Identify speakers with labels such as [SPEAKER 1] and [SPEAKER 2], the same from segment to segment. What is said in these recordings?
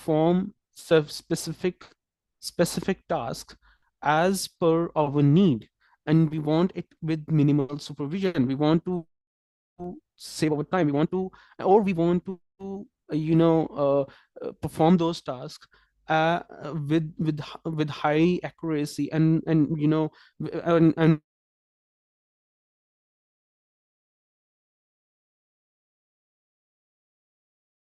[SPEAKER 1] perform specific tasks as per our need, and we want it with minimal supervision. We want to save our time. We want to, or we want to, perform those tasks with high accuracy, and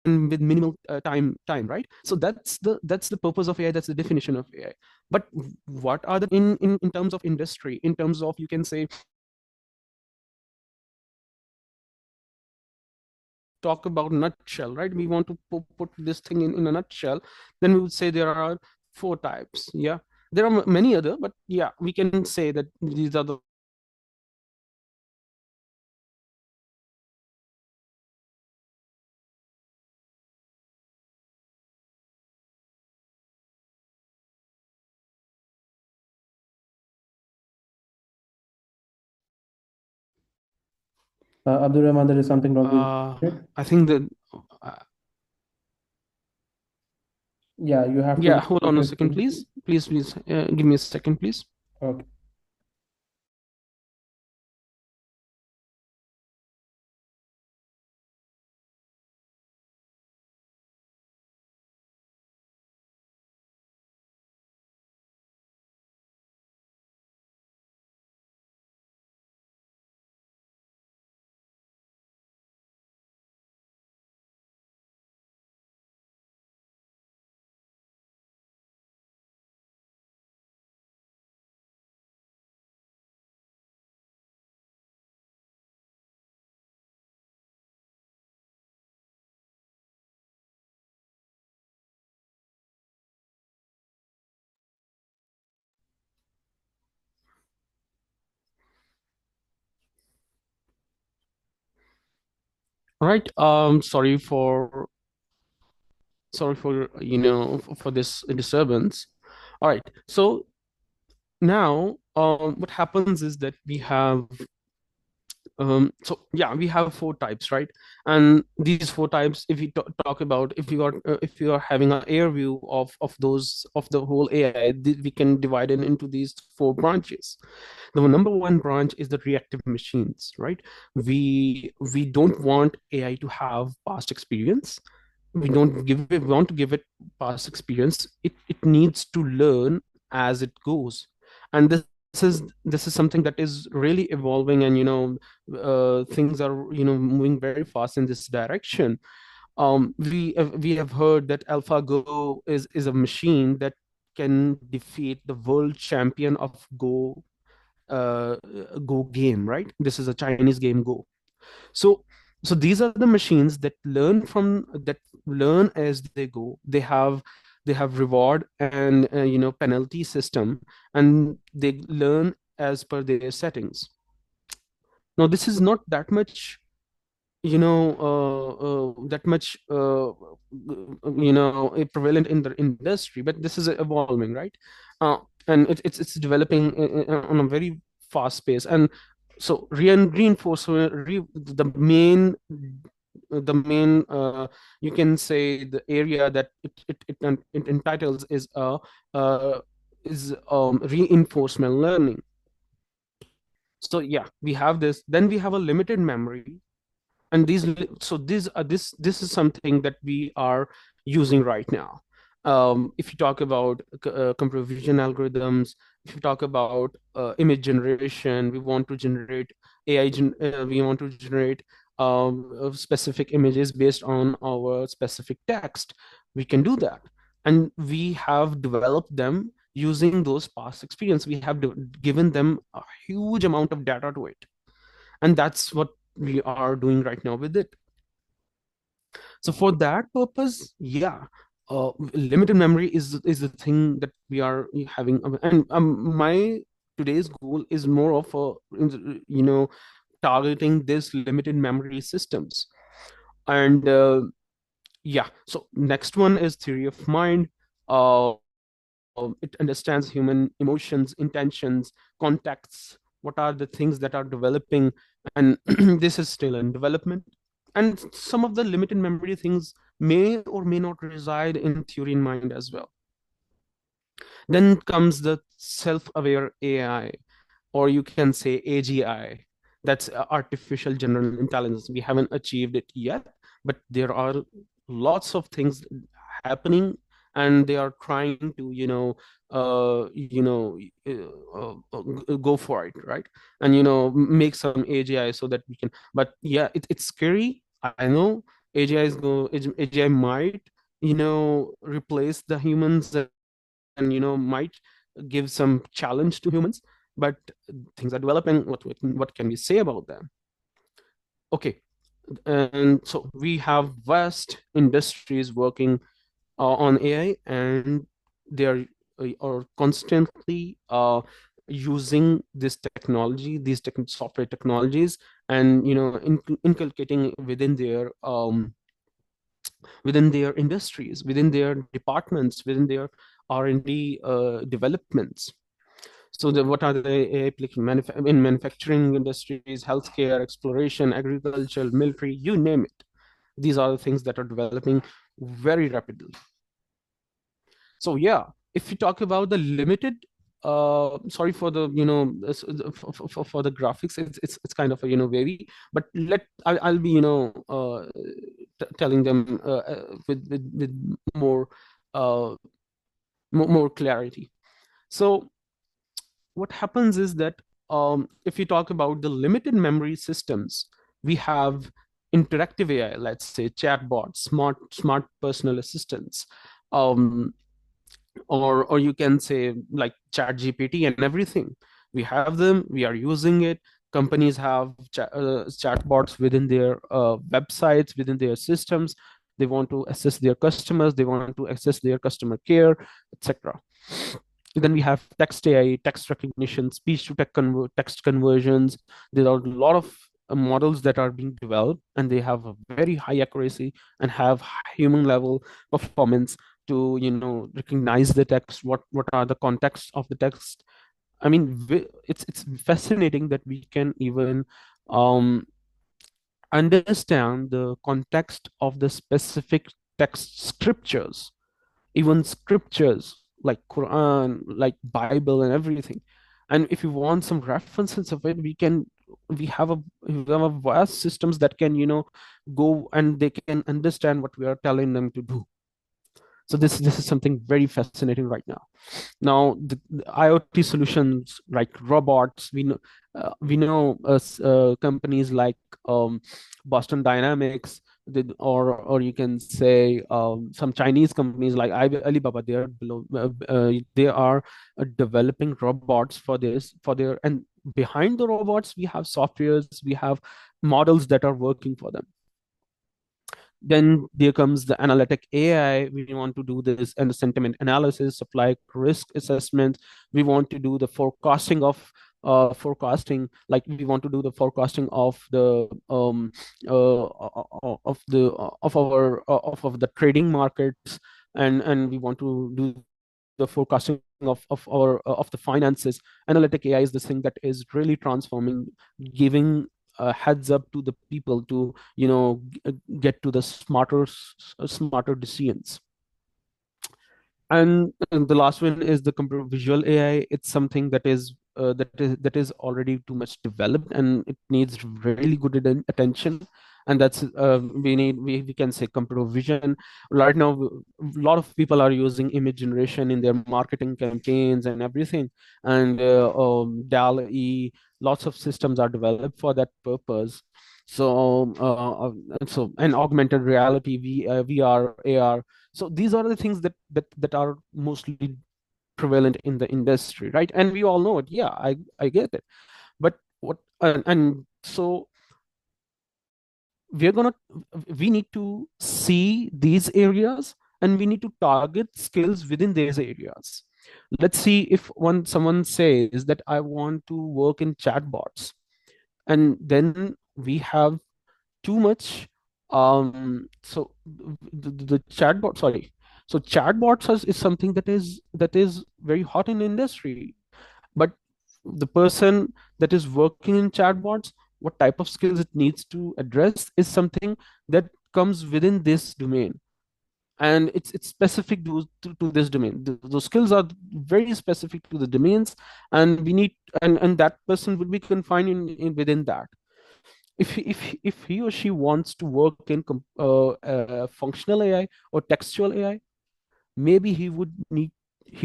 [SPEAKER 1] with minimal time, right? So that's the purpose of AI. That's the definition of AI. But what are the in terms of industry, in terms of, you can say, talk about nutshell, right? We want to put this thing in a nutshell. Then we would say there are four types. Yeah, there are many other, but yeah, we can say that these are the
[SPEAKER 2] Abdul Rahman, there is something wrong with it.
[SPEAKER 1] I think that uh,
[SPEAKER 2] Yeah, you have to
[SPEAKER 1] yeah, hold on a
[SPEAKER 2] refresh
[SPEAKER 1] second,
[SPEAKER 2] it.
[SPEAKER 1] please, give me a second, please.
[SPEAKER 2] Okay.
[SPEAKER 1] All right, sorry for, for this disturbance. All right, so now what happens is that we have so yeah, we have four types, right? And these four types, if we talk about, if you are having an air view of those, of the whole AI, we can divide it into these four branches. The number one branch is the reactive machines, right? We don't want AI to have past experience. We want to give it past experience. It needs to learn as it goes. And this is something that is really evolving, and things are moving very fast in this direction. We have heard that AlphaGo is a machine that can defeat the world champion of uh, Go game, right? This is a Chinese game, Go. So so these are the machines that learn as they go. They have reward and penalty system, and they learn as per their settings. Now this is not that much, prevalent in the industry, but this is evolving, right? And it's developing on a very fast pace. And so reinforcement, the main you can say the area that it entitles uh, is reinforcement learning. So yeah, we have this. Then we have a limited memory, and this is something that we are using right now. If you talk about computer vision algorithms, if you talk about image generation, we want to generate specific images based on our specific text. We can do that, and we have developed them using those past experience. We have given them a huge amount of data to it, and that's what we are doing right now with it. So for that purpose, yeah, limited memory is the thing that we are having. And my today's goal is more of a, targeting this limited memory systems. And yeah, so next one is theory of mind. uh, it understands human emotions, intentions, contexts, what are the things that are developing, and this is still in development. And some of the limited memory things may or may not reside in theory in mind as well. Then comes the self-aware AI, or you can say AGI. That's artificial general intelligence. We haven't achieved it yet, but there are lots of things happening, and they are trying to, go for it, right? And make some AGI so that we can. But yeah, it's scary. I know AGI might, replace the humans, and might give some challenge to humans, but things are developing. What can we say about them? Okay, and so we have vast industries working on AI, and they are constantly using this technology, these software technologies, and inculcating within their industries, within their departments, within their R&D developments. So what are the AI applications in manufacturing industries, healthcare, exploration, agriculture, military, you name it. These are the things that are developing very rapidly. So yeah, if you talk about the limited, sorry for the for the graphics, it's kind of a wavy, but I'll be telling them with more uh more clarity. So what happens is that, if you talk about the limited memory systems, we have interactive AI, let's say chatbots, smart personal assistants, um, or you can say like chat GPT and everything. We have them, we are using it. Companies have chatbots within their websites, within their systems. They want to assess their customers, they want to access their customer care, etc. Then we have text AI, text recognition, speech to text conversions. There are a lot of models that are being developed, and they have a very high accuracy and have human level performance to recognize the text, what are the contexts of the text. I mean, it's fascinating that we can even um, understand the context of the specific text scriptures, even scriptures like Quran, like Bible and everything. And if you want some references of it, we have a vast systems that can go and they can understand what we are telling them to do. So this is something very fascinating right now. Now the IoT solutions like robots, we know companies like Boston Dynamics, or you can say some Chinese companies like Alibaba. They are developing robots for this for their, and behind the robots we have softwares, we have models that are working for them. Then there comes the analytic AI. We want to do this and the sentiment analysis, supply risk assessment. We want to do the forecasting, like we want to do the forecasting of the of the trading markets, and we want to do the forecasting of the finances. Analytic AI is this thing that is really transforming, giving a heads up to the people to get to the smarter decisions. And the last one is the computer visual AI. It's something that is already too much developed, and it needs really good attention. And that's we can say computer vision. Right now, a lot of people are using image generation in their marketing campaigns and everything. And DALL-E, lots of systems are developed for that purpose. And augmented reality, VR, AR. So these are the things that are mostly prevalent in the industry, right? And we all know it. Yeah, I get it. But what and so we're gonna we need to see these areas, and we need to target skills within these areas. Let's see, if someone says that I want to work in chatbots, and then we have too much the chatbot, sorry. So chatbots is something that is very hot in the industry. But the person that is working in chatbots, what type of skills it needs to address is something that comes within this domain. and it's specific to this domain. Those skills are very specific to the domains, and we need and that person would be confined in within that. If he or she wants to work in functional AI or textual AI, maybe he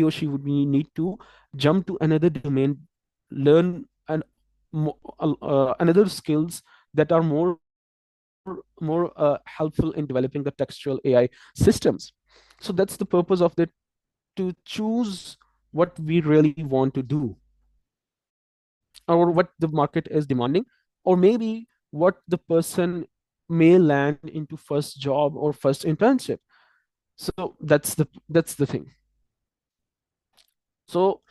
[SPEAKER 1] or she would need to jump to another domain, learn another skills that are more helpful in developing the textual AI systems. So that's the purpose of it, to choose what we really want to do, or what the market is demanding, or maybe what the person may land into first job or first internship. So that's the thing. So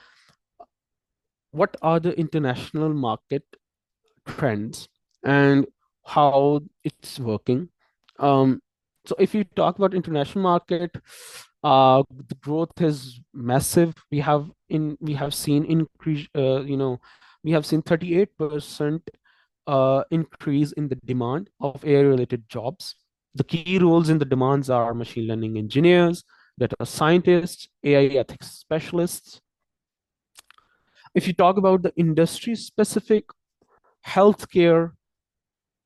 [SPEAKER 1] what are the international market trends and how it's working? Um, so if you talk about international market, the growth is massive. We have seen increase. We have seen 38% increase in the demand of AI-related jobs. The key roles in the demands are machine learning engineers, data scientists, AI ethics specialists. If you talk about the industry specific, healthcare,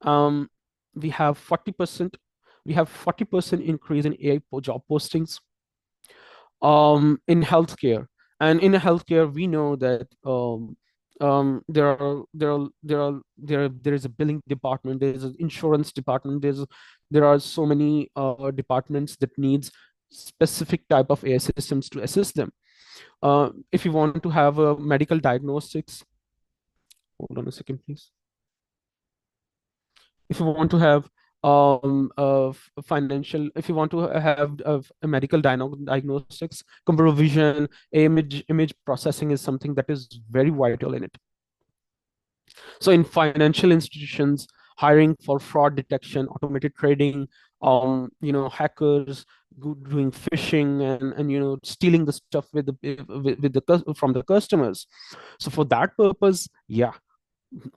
[SPEAKER 1] um, we have 40%, we have 40% increase in AI job postings in healthcare. And in healthcare, we know that there is a billing department, there is an insurance department, there are so many departments that needs specific type of AI systems to assist them. If you want to have a medical diagnostics, hold on a second, please. If you want to have financial, if you want to have a medical diagnostics, computer vision, image processing is something that is very vital in it. So in financial institutions, hiring for fraud detection, automated trading, hackers doing phishing and stealing the stuff from the customers. So for that purpose, yeah, a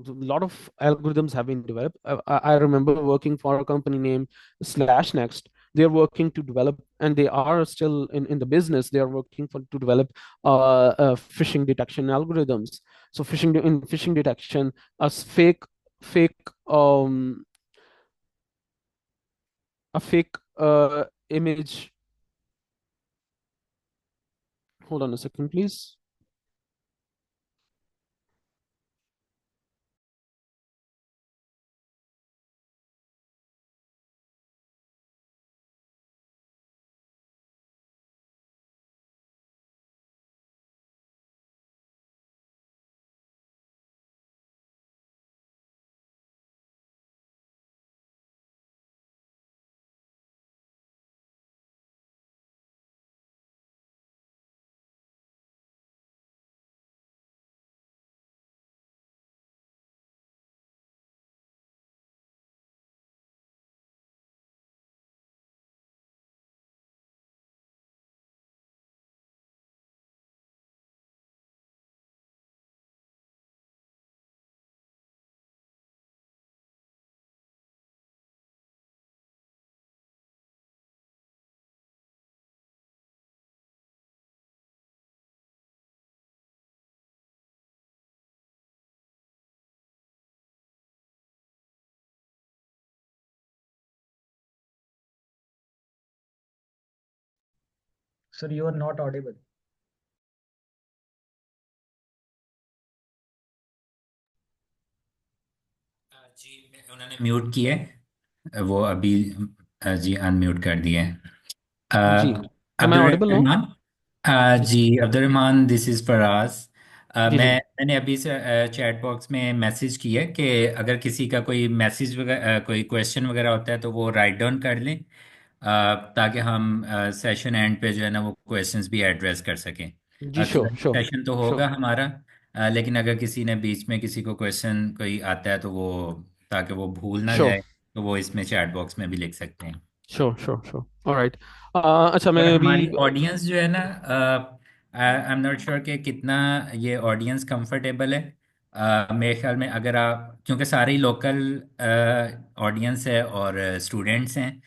[SPEAKER 1] lot of algorithms have been developed. I remember working for a company named SlashNext. They're working to develop, and they are still in the business. They are working to develop phishing detection algorithms. So phishing detection, as fake a fake image. Hold on a second, please.
[SPEAKER 3] Sir, you are not audible.
[SPEAKER 4] जी उन्होंने mute किए, वो अभी जी unmute कर दिए।
[SPEAKER 1] जी, am I audible now?
[SPEAKER 4] Abdulrahman,
[SPEAKER 1] जी
[SPEAKER 4] जी Abdulrahman, this is Faraz.
[SPEAKER 1] जी जी
[SPEAKER 4] मैंने अभी से चैट बॉक्स में मैसेज किया कि अगर किसी का कोई मैसेज वगैरह कोई क्वेश्चन वगैरह होता है तो वो राइट डाउन कर लें, ताकि हम सेशन एंड पे जो है ना वो क्वेश्चंस भी एड्रेस कर सकें।
[SPEAKER 1] जी, श्योर श्योर
[SPEAKER 4] सेशन तो होगा
[SPEAKER 1] श्योर
[SPEAKER 4] हमारा, लेकिन अगर किसी ने बीच में किसी को क्वेश्चन कोई आता है तो वो, ताकि वो भूल ना
[SPEAKER 1] श्योर
[SPEAKER 4] जाए, तो वो इसमें चैट बॉक्स में भी लिख सकते हैं।
[SPEAKER 1] Sure sure sure, alright. अच्छा,
[SPEAKER 4] और
[SPEAKER 1] मैं अभी
[SPEAKER 4] हमारी ऑडियंस जो है ना, आई एम नॉट श्योर कि कितना ये ऑडियंस कंफर्टेबल है। मेरे ख्याल में अगर आप, क्योंकि सारे लोकल ऑडियंस है और स्टूडेंट्स हैं,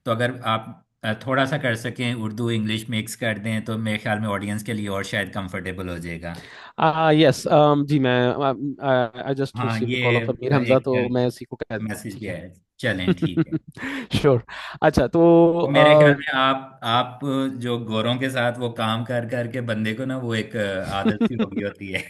[SPEAKER 4] तो अगर आप थोड़ा सा कर सकें, उर्दू इंग्लिश मिक्स कर दें तो मेरे ख्याल में ऑडियंस के लिए और शायद कंफर्टेबल हो जाएगा।
[SPEAKER 1] यस, जी मैं आई जस्ट
[SPEAKER 4] हाँ,
[SPEAKER 1] रिसीव्ड कॉल
[SPEAKER 4] ये
[SPEAKER 1] ऑफ अमीर हमजा, तो
[SPEAKER 4] एक
[SPEAKER 1] मैं उसी को कह
[SPEAKER 4] मैसेज
[SPEAKER 1] ठीक
[SPEAKER 4] भी
[SPEAKER 1] है।
[SPEAKER 4] आया। चलें, ठीक है।
[SPEAKER 1] श्योर। अच्छा तो
[SPEAKER 4] तो मेरे ख्याल में आप जो गोरों के साथ वो काम कर करके बंदे को ना वो एक आदत सी हो गई होती है।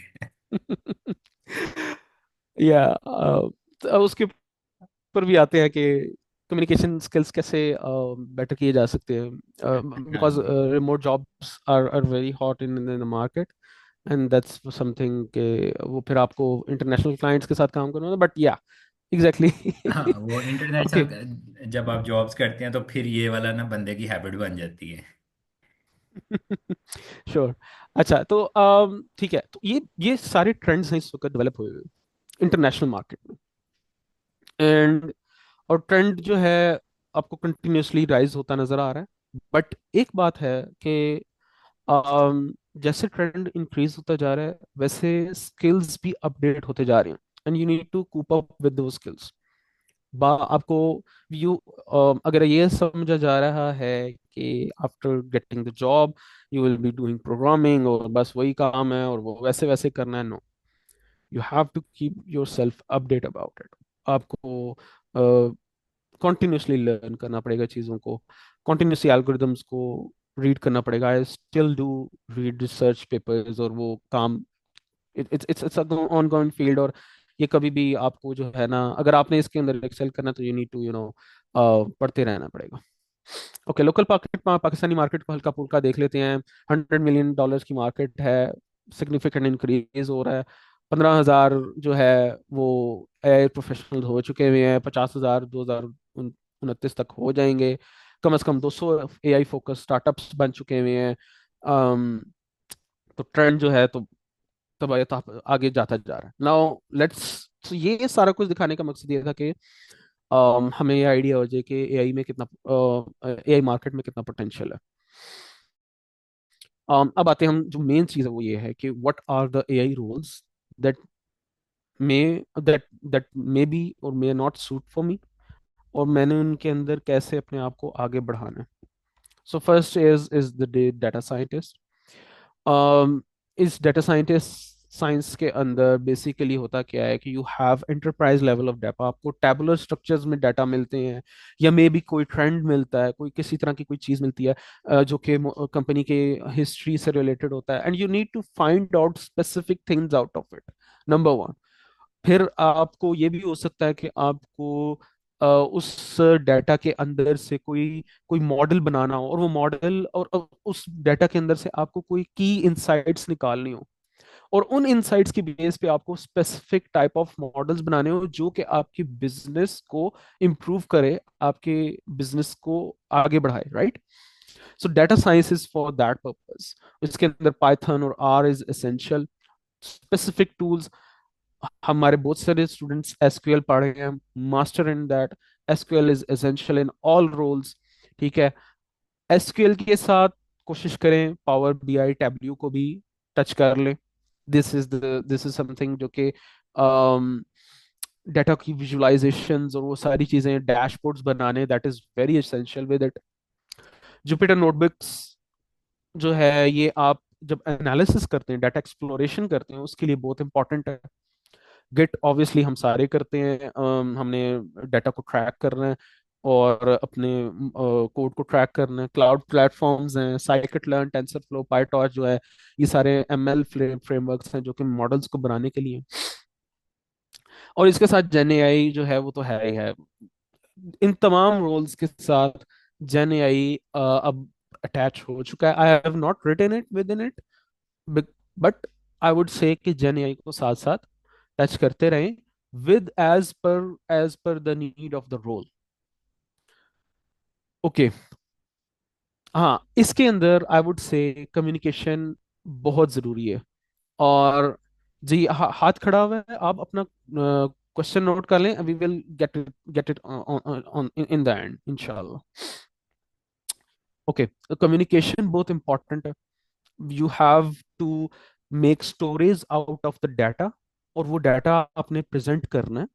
[SPEAKER 1] या अब उसके ऊपर भी आते हैं कि कम्युनिकेशन स्किल्स कैसे बेटर किए जा सकते हैं, बिकॉज
[SPEAKER 4] हाँ।
[SPEAKER 1] Remote jobs are very hot in in the market, and that's something के वो फिर आपको इंटरनेशनल क्लाइंट्स के साथ काम करना है, बट या एग्जैक्टली।
[SPEAKER 4] हाँ, वो
[SPEAKER 1] ओके।
[SPEAKER 4] इंटरनेशनल जब आप जॉब्स करते हैं तो फिर ये वाला ना बंदे की हैबिट बन जाती है।
[SPEAKER 1] श्योर। अच्छा तो ठीक है, तो ये सारे ट्रेंड्स हैं इस वक्त डेवलप हुए हुए इंटरनेशनल मार्केट में, एंड और ट्रेंड जो है आपको कंटिन्यूअसली राइज होता नजर आ रहा है, बट एक बात है कि जैसे ट्रेंड इंक्रीज होता जा रहा है वैसे स्किल्स भी अपडेट होते जा रहे हैं, and you need to cope up with दो स्किल्स। आपको यू अगर ये समझा जा रहा है कि after getting the job you will be doing programming और बस वही काम है और वो वैसे वैसे करना है, no, you have to keep yourself update about it. आपको कॉन्टिन्यूसली लर्न करना पड़ेगा चीज़ों को, कॉन्टिन्यूसली एल्गोरिदम्स को रीड करना पड़ेगा। I still do read research papers और वो काम, इट्स ऑन गोइंग फील्ड, और ये कभी भी आपको जो है ना, अगर आपने इसके अंदर एक्सेल करना तो यू नीड टू पढ़ते रहना पड़ेगा। Okay, local market, Pakistani market को हल्का फुल्का देख लेते हैं। $100 मिलियन की मार्केट है, सिग्निफिकेंट इंक्रीज हो रहा है। 15,000 जो है वो एआई प्रोफेशनल हो चुके हुए हैं, 50,000 2029 तक हो जाएंगे। कम से कम 200 एआई फोकस स्टार्टअप्स बन चुके हुए हैं। अम, तो ट्रेंड जो है तो तब आगे तो आगे जाता जा रहा है। नाउ लेट्स, तो ये सारा कुछ दिखाने का मकसद ये था कि हमें ये आइडिया हो जाए कि एआई में कितना, एआई मार्केट में कितना पोटेंशियल है। अब आते हैं हम, जो मेन चीज़ है वो ये है कि what are the AI roles that may that may be और may not suit for me, और मैंने उनके अंदर कैसे अपने आप को आगे बढ़ाना है। So first is the data scientist. इस डेटा साइंटिस्ट साइंस के अंदर बेसिकली होता क्या है कि you have enterprise level of data, आपको टेबुलर स्ट्रक्चर्स में डाटा मिलते हैं, या मे बी कोई ट्रेंड मिलता है, कोई किसी तरह की कोई चीज मिलती है जो कि कंपनी के हिस्ट्री से रिलेटेड होता है, and you need to find out specific things out of it, number one. फिर आपको ये भी हो सकता है कि आपको उस डाटा के अंदर से कोई कोई मॉडल बनाना हो, और वो मॉडल और उस डाटा के अंदर से आपको कोई की इंसाइट्स निकालनी हो, और उन इंसाइट्स की बेस पे आपको स्पेसिफिक टाइप ऑफ मॉडल्स बनाने हो जो कि आपकी बिजनेस को इम्प्रूव करे, आपके बिजनेस को आगे बढ़ाए, right. So data science is for that purpose. इसके अंदर पाइथन और R is essential. Specific tools, हमारे बहुत सारे स्टूडेंट्स एसक्यूएल पढ़ रहे हैं, master in that. SQL is essential in all roles, ठीक है। एसक्यूएल के साथ कोशिश करें पावर बीआई टैब्ल्यू को भी टच कर लें। दिस इज समथिंग जो कि डाटा की विजुअलाइजेशंस और वो सारी चीजें, डैशबोर्ड्स बनाने, that is very essential with it. Jupiter notebooks जो है, ये आप जब एनालिसिस करते हैं, डाटा एक्सप्लोरेशन करते हैं, उसके लिए बहुत इंपॉर्टेंट है। गिट ऑब्वियसली हम सारे करते हैं, हमने डाटा को ट्रैक करना है और अपने कोड को ट्रैक करना है। क्लाउड प्लेटफॉर्म्स हैं, साइकिट लर्न, टेंसरफ्लो, पाइटॉर्च जो है, ये सारे एमएल फ्रेमवर्क्स हैं जो कि मॉडल्स को बनाने के लिए। और इसके साथ जेन एआई जो है वो तो है ही है। इन तमाम रोल्स के साथ जेन एआई अब अटैच हो चुका है। I have not written it with in it, but I would say कि जेन एआई को साथ साथ टच करते रहें, with as per the need of the role. Okay. हाँ, इसके अंदर आई वुड से कम्युनिकेशन बहुत जरूरी है। और जी हाथ खड़ा हुआ है, आप अपना क्वेश्चन नोट कर लें, we will get it on in the end इंशाल्लाह। ओके, कम्युनिकेशन बहुत इंपॉर्टेंट है। You have to make storage out of the data, और वो डाटा आपने प्रेजेंट करना है,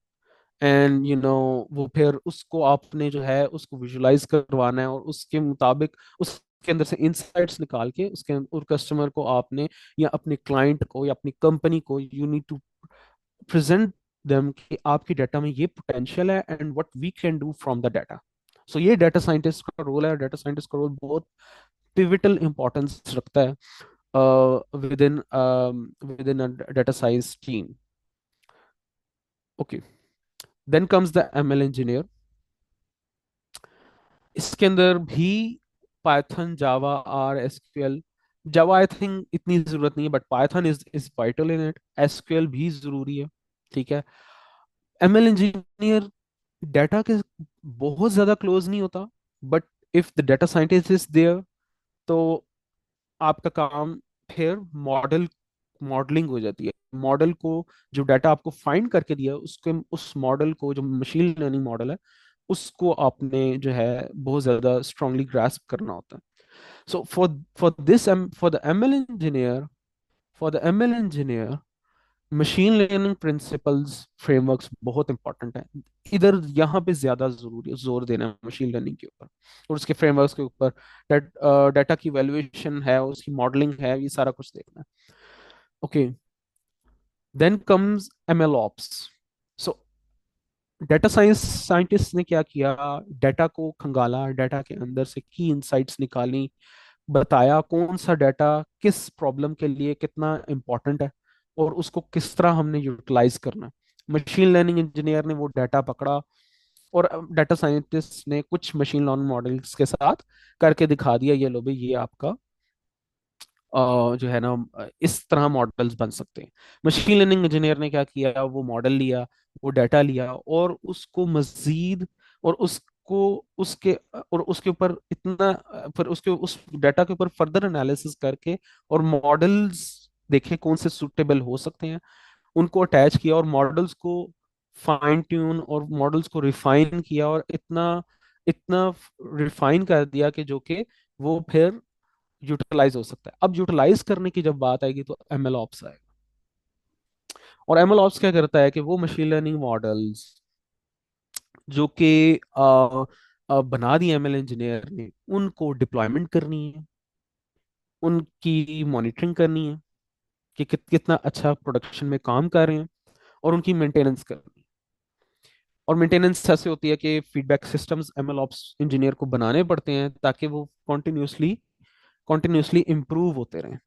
[SPEAKER 1] एंड वो फिर उसको आपने जो है उसको विजुलाइज करवाना है, और उसके मुताबिक उसके अंदर से इंसाइट्स निकाल के उसके और कस्टमर को आपने या अपने क्लाइंट को या अपनी कंपनी को you need to present them कि आपकी डाटा में ये पोटेंशियल है and what we can do from the data. So ये डाटा साइंटिस्ट का रोल है। डाटा साइंटिस्ट का रोल बहुत पिविटल इंपॉर्टेंस रखता है within a data science team. Okay, then comes the ML engineer. इसके अंदर भी Python, Java, R, SQL. Java I think इतनी जरूरत नहीं है, but Python is vital in it. SQL भी जरूरी है। ठीक है। एमएल इंजीनियर डाटा के बहुत ज्यादा क्लोज नहीं होता, but if the data scientist is there तो आपका काम फिर मॉडलिंग हो जाती है। मॉडल को, जो डाटा आपको फाइंड करके दिया है, उसके उस मॉडल को, जो मशीन लर्निंग मॉडल है, उसको आपने जो है बहुत ज्यादा स्ट्रांगली ग्रास्प करना होता है। So for the ML engineer machine learning principles, frameworks बहुत इंपॉर्टेंट है। इधर यहाँ पे ज्यादा जरूरी है जोर देना है मशीन लर्निंग के ऊपर और उसके फ्रेमवर्क्स के ऊपर। डाटा की वैल्यूएशन है, उसकी मॉडलिंग है, ये सारा कुछ देखना है। Okay, then comes ML ops. So data scientist ने क्या किया? डाटा को खंगाला, डाटा के अंदर से की इंसाइट्स निकाली, बताया कौन सा डाटा किस प्रॉब्लम के लिए कितना इंपॉर्टेंट है और उसको किस तरह हमने यूटिलाइज करना है। मशीन लर्निंग इंजीनियर ने वो डाटा पकड़ा और डाटा साइंटिस्ट ने कुछ मशीन लर्निंग मॉडल्स के साथ करके दिखा दिया, ये लो भाई, ये आपका जो है ना, इस तरह मॉडल्स बन सकते हैं। मशीन लर्निंग इंजीनियर ने क्या किया? वो मॉडल लिया, वो डाटा लिया और उसको मजीद, और उसको उसके और उसके ऊपर इतना, फिर उसके उस डाटा के ऊपर फर्दर एनालिसिस करके और मॉडल्स देखे कौन से सूटेबल हो सकते हैं, उनको अटैच किया और मॉडल्स को फाइन ट्यून और मॉडल्स को रिफाइन किया, और इतना इतना रिफाइन कर दिया कि जो कि वो फिर यूटिलाइज हो सकता है। अब यूटिलाइज करने की जब बात आएगी तो एमएल ऑप्स आएगा। और एमएल ऑप्स क्या करता है कि वो मशीन लर्निंग मॉडल्स जो कि बना दिए एमएल इंजीनियर ने, उनको डिप्लॉयमेंट करनी है, उनकी मॉनिटरिंग करनी है कि कितना अच्छा प्रोडक्शन में काम कर रहे हैं, और उनकी मेंटेनेंस करनी है। और मेंटेनेंस ऐसे होती है कि feedback systems ML ops engineer को बनाने पड़ते हैं ताकि वो कॉन्टिन्यूसली इंप्रूव होते रहें।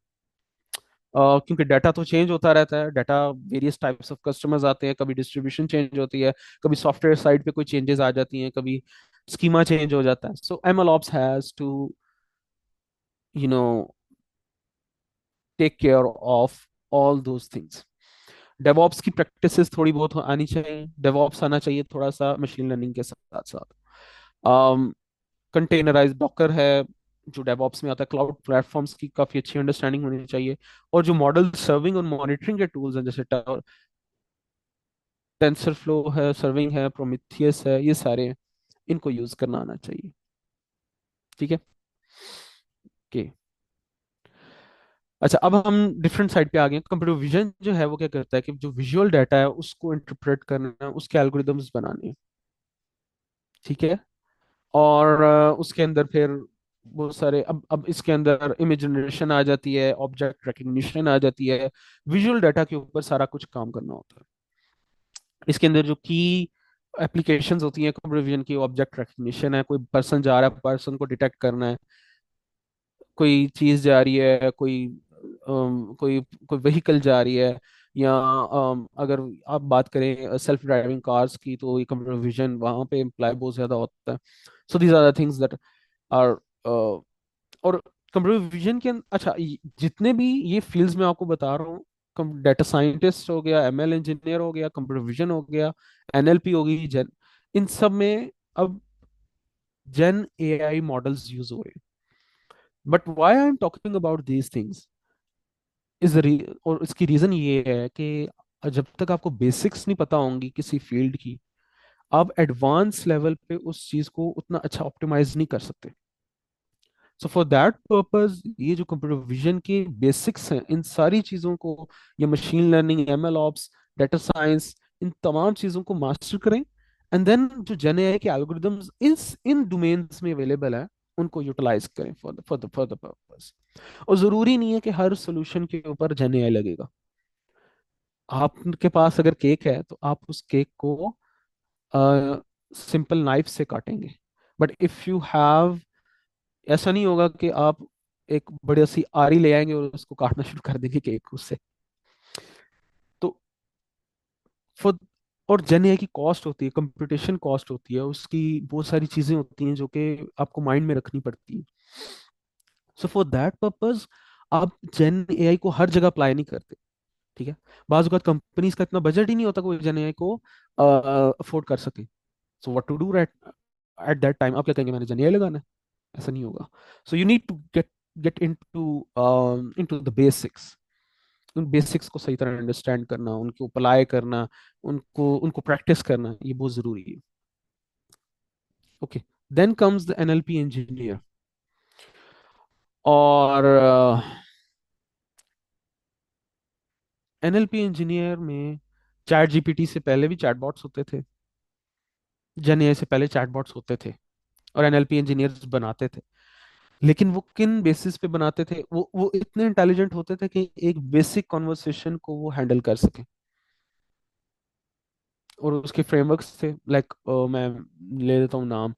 [SPEAKER 1] क्योंकि डाटा तो चेंज होता रहता है। Data, various types of customers आते हैं, कभी डिस्ट्रीब्यूशन चेंज होती है, कभी सॉफ्टवेयर साइड पे कोई चेंजेस आ जाती हैं, कभी स्कीमा चेंज हो जाता है। So ML ops has to you know take care of all those things. DevOps की प्रैक्टिसेस थोड़ी बहुत आनी चाहिए। डेवऑप्स आना चाहिए थोड़ा सा मशीन लर्निंग के साथ साथ। कंटेनराइज डॉकर है जो डेवऑप्स में आता है। क्लाउड प्लेटफॉर्म्स की काफी अच्छी अंडरस्टैंडिंग होनी चाहिए। और जो मॉडल सर्विंग और मॉनिटरिंग के टूल्स हैं, जैसे टेंसर फ्लो है, सर्विंग है, प्रोमीथियस है, ये सारे, इनको यूज करना आना चाहिए। ठीक है। ओके, अच्छा, अब हम डिफरेंट साइड पे आ गए। कंप्यूटर विजन जो है वो क्या करता है कि जो विजुअल डाटा है उसको इंटरप्रेट करना, उसके एल्गोरिदम्स बनाने हैं। ठीक है। और उसके अंदर फिर बहुत सारे, अब इसके अंदर इमेज जनरेशन आ जाती है, ऑब्जेक्ट रिकग्निशन आ जाती है। विजुअल डाटा के ऊपर सारा कुछ काम करना होता है। इसके अंदर जो की एप्लीकेशंस होती हैं कंप्यूटर विजन की, ऑब्जेक्ट रिकग्निशन है, कोई पर्सन जा रहा है, पर्सन को डिटेक्ट करना है, कोई चीज जा रही है, कोई कोई व्हीकल जा रही है, या अगर आप बात करें सेल्फ ड्राइविंग कार्स की, तो ये कंप्यूटर विजन वहाँ पे इम्प्लाई बहुत ज्यादा होता है। So these are the things that are. और कंप्यूटर विजन के अच्छा, जितने भी ये फील्ड्स में आपको बता रहा हूँ, डाटा साइंटिस्ट हो गया, एमएल इंजीनियर हो गया, कंप्यूटर विजन हो गया, एनएलपी हो गई, जेन, इन सब में अब जेन एआई मॉडल्स यूज हो रहे हैं। But why I am talking about these things is, और इसकी रीजन ये है कि जब तक आपको बेसिक्स नहीं पता होंगी किसी फील्ड की, आप एडवांस लेवल पे उस चीज को उतना अच्छा ऑप्टिमाइज नहीं कर सकते। सो फॉर दैट पर्पस ये जो कंप्यूटर विजन के बेसिक्स हैं, इन सारी चीजों को, ये machine learning, ML ops, data science, इन तमाम चीज़ों को मास्टर करें, एंड देन जो जेन एआई के एल्गोरिदम्स इस इन डोमेन्स में अवेलेबल है उनको यूटिलाइज करें फॉर द पर्पस। और ज़रूरी नहीं है कि हर सोल्यूशन के ऊपर जेन एआई लगेगा। आपके पास अगर केक है तो आप उस केक को सिंपल नाइफ से काटेंगे, बट इफ़ यू हैव, ऐसा नहीं होगा कि आप एक बड़ी सी आरी ले आएंगे और उसको काटना शुरू कर देंगे केक उससे। तो फॉर और जेन एआई की कॉस्ट होती है, कंप्यूटेशन कॉस्ट होती है, उसकी बहुत सारी चीजें होती हैं जो कि आपको माइंड में रखनी पड़ती है। सो फॉर दैट पर्पज आप जेन एआई को हर जगह अप्लाई नहीं करते। ठीक है, बाज़ औक़ात कंपनीज का इतना बजट ही नहीं होता कोई जेन एआई को अफोर्ड कर सके। So what to do at at that time, आप क्या कहेंगे, मैंने जेन एआई लगाना है? ऐसा नहीं होगा। So you need to get into the basics. उन बेसिक्स को सही तरह अंडरस्टैंड करना, उनको अप्लाई करना, उनको उनको प्रैक्टिस करना, ये बहुत जरूरी है। Okay, then comes the NLP engineer. और एनएलपी इंजीनियर में चैट जीपीटी से पहले भी चैटबॉट्स होते थे, जेन एआई से पहले चैटबॉट्स होते थे, और एनएलपी इंजीनियर्स बनाते थे। लेकिन वो किन बेसिस पे बनाते थे? वो इतने इंटेलिजेंट होते थे कि एक बेसिक कॉन्वर्सेशन को वो हैंडल कर सके। और उसके फ्रेमवर्क्स थे, लाइक मैं ले लेता हूँ नाम,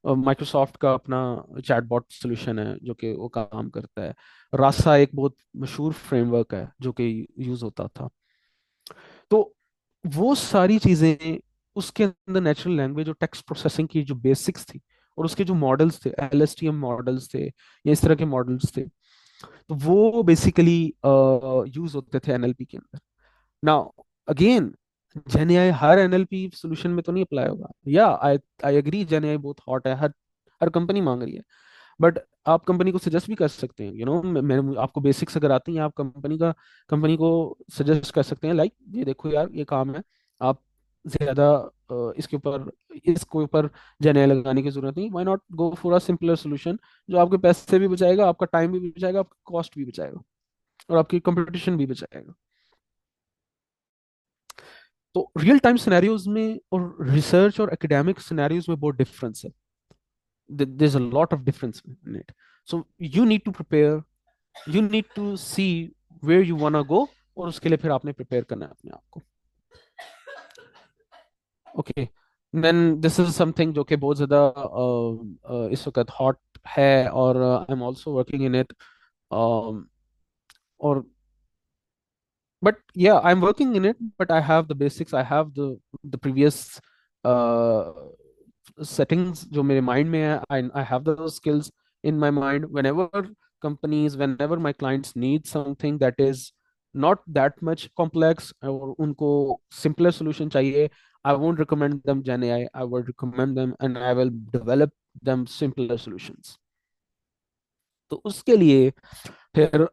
[SPEAKER 1] माइक्रोसॉफ्ट का अपना चैटबॉट सॉल्यूशन है जो कि वो काम करता है। रासा एक बहुत मशहूर फ्रेमवर्क है जो कि यूज होता था। तो वो सारी चीजें, उसके अंदर नेचुरल लैंग्वेज और टेक्स्ट प्रोसेसिंग की जो बेसिक्स थी, और उसके जो मॉडल्स थे, एलएसटीएम मॉडल्स थे या इस तरह के मॉडल्स थे, तो वो बेसिकली यूज होते थे एनएलपी के अंदर। नाउ अगेन, जेन एआई हर एनएलपी सॉल्यूशन में तो नहीं अप्लाई होगा। या आई आई एग्री, जेन एआई बहुत हॉट है, हर हर कंपनी मांग रही है। बट आप कंपनी को सजेस्ट भी कर सकते हैं, मैं आपको बेसिक्स अगर आती हैं, आप कंपनी को सजेस्ट कर सकते हैं, लाइक ये देखो यार ये काम है, आप ज्यादा इसके ऊपर जेन एआई लगाने की जरूरत नहीं, why not go for a simpler solution जो आपके पैसे भी बचाएगा, आपका टाइम भी बचाएगा, आपका कॉस्ट भी बचाएगा, और आपकी कंपटीशन भी बचाएगा। तो रियल टाइम सिनेरियोज में और रिसर्च और एकेडमिक सिनेरियोज में बहुत डिफरेंस है। There's a lot of difference in it. So you need to prepare, you need to see where you wanna go, और उसके लिए फिर आपने प्रिपेयर करना है अपने आप को। Okay, then this is something जो कि बहुत ज़्यादा इस वक्त हॉट है, और I am also working in it. और but yeah, I'm working in it, but I have the basics, I have the previous uh, settings जो मेरे mind में है, I have those skills in my mind. Whenever my clients need something that is not that much complex, और उनको simpler solution चाहिए, I won't recommend them Gen AI, I will recommend them and I will develop them simpler solutions. तो उसके लिए फिर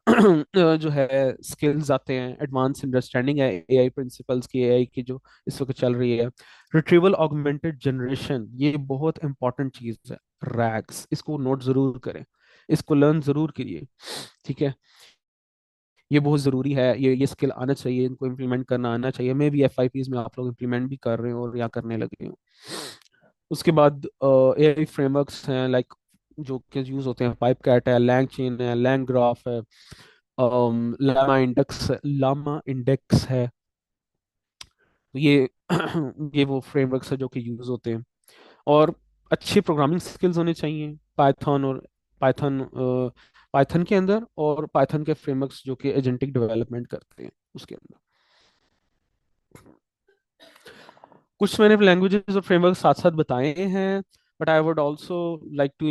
[SPEAKER 1] जो है skills आते हैं, एडवांस अंडरस्टैंडिंग है एआई प्रिंसिपल्स की, एआई की जो इस वक्त चल रही है। रिट्रीवल ऑगमेंटेड जनरेशन, ये बहुत इंपॉर्टेंट चीज है। रैग्स, इसको नोट जरूर करें, इसको लर्न जरूर करिए। ठीक है, ये बहुत जरूरी है, ये स्किल आना चाहिए, इनको इम्प्लीमेंट करना आना चाहिए। मे भी एफआईपीज में आप लोग इम्प्लीमेंट भी कर रहे हो और या करने लगे हो। उसके बाद एआई फ्रेमवर्क्स हैं, लाइक जो कि यूज होते हैं, पाइप कैट है, लैंग चेन है, लैंग ग्राफ है, लामा इंडेक्स है। तो ये ये वो फ्रेमवर्क्स है जो कि यूज होते हैं। और अच्छे प्रोग्रामिंग स्किल्स होने चाहिए, पाइथन पाइथन के अंदर, और पाइथन के फ्रेमवर्क्स जो कि एजेंटिक डेवलपमेंट करते हैं उसके अंदर। कुछ मैंने लैंग्वेजेस और फ्रेमवर्क साथ साथ बताए हैं, but I would also like to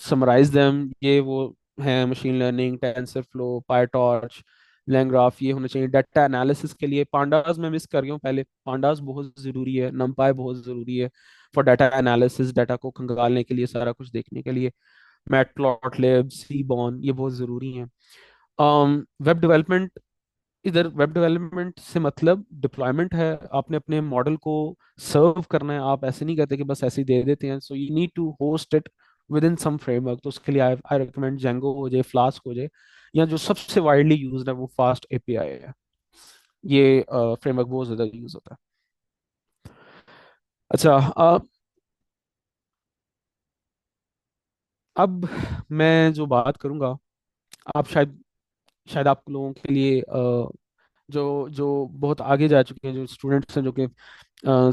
[SPEAKER 1] summarize them. ये वो हैं, machine learning, TensorFlow, PyTorch, LangGraph, ये होना चाहिए। डाटा एनालिसिस के लिए पांडास मैं मिस कर रही हूँ, पहले पांडास बहुत ज़रूरी है, नमपाई बहुत ज़रूरी है फॉर डाटा एनालिसिस, डाटा को खंगालने के लिए, सारा कुछ देखने के लिए। मैटप्लॉटलिब, सीबॉन, ये बहुत ज़रूरी हैं। वेब डेवलपमेंट, इधर वेब डेवलपमेंट से मतलब डिप्लॉयमेंट है, आपने अपने मॉडल को सर्व करना है, आप ऐसे नहीं करते कि बस ऐसे ही दे देते हैं। So you need to host it with in some framework. तो उसके लिए आई आई रिकमेंड जेंगो हो जाए, फ्लास्क हो जाए, या जो सबसे वाइडली यूज्ड है वो फास्ट एपीआई है। ये फ्रेमवर्क बहुत ज़्यादा यूज़ होता है। अच्छा, अब मैं जो बात करूंगा, आप शायद शायद आप लोगों के लिए जो जो बहुत आगे जा चुके हैं, जो स्टूडेंट्स हैं जो कि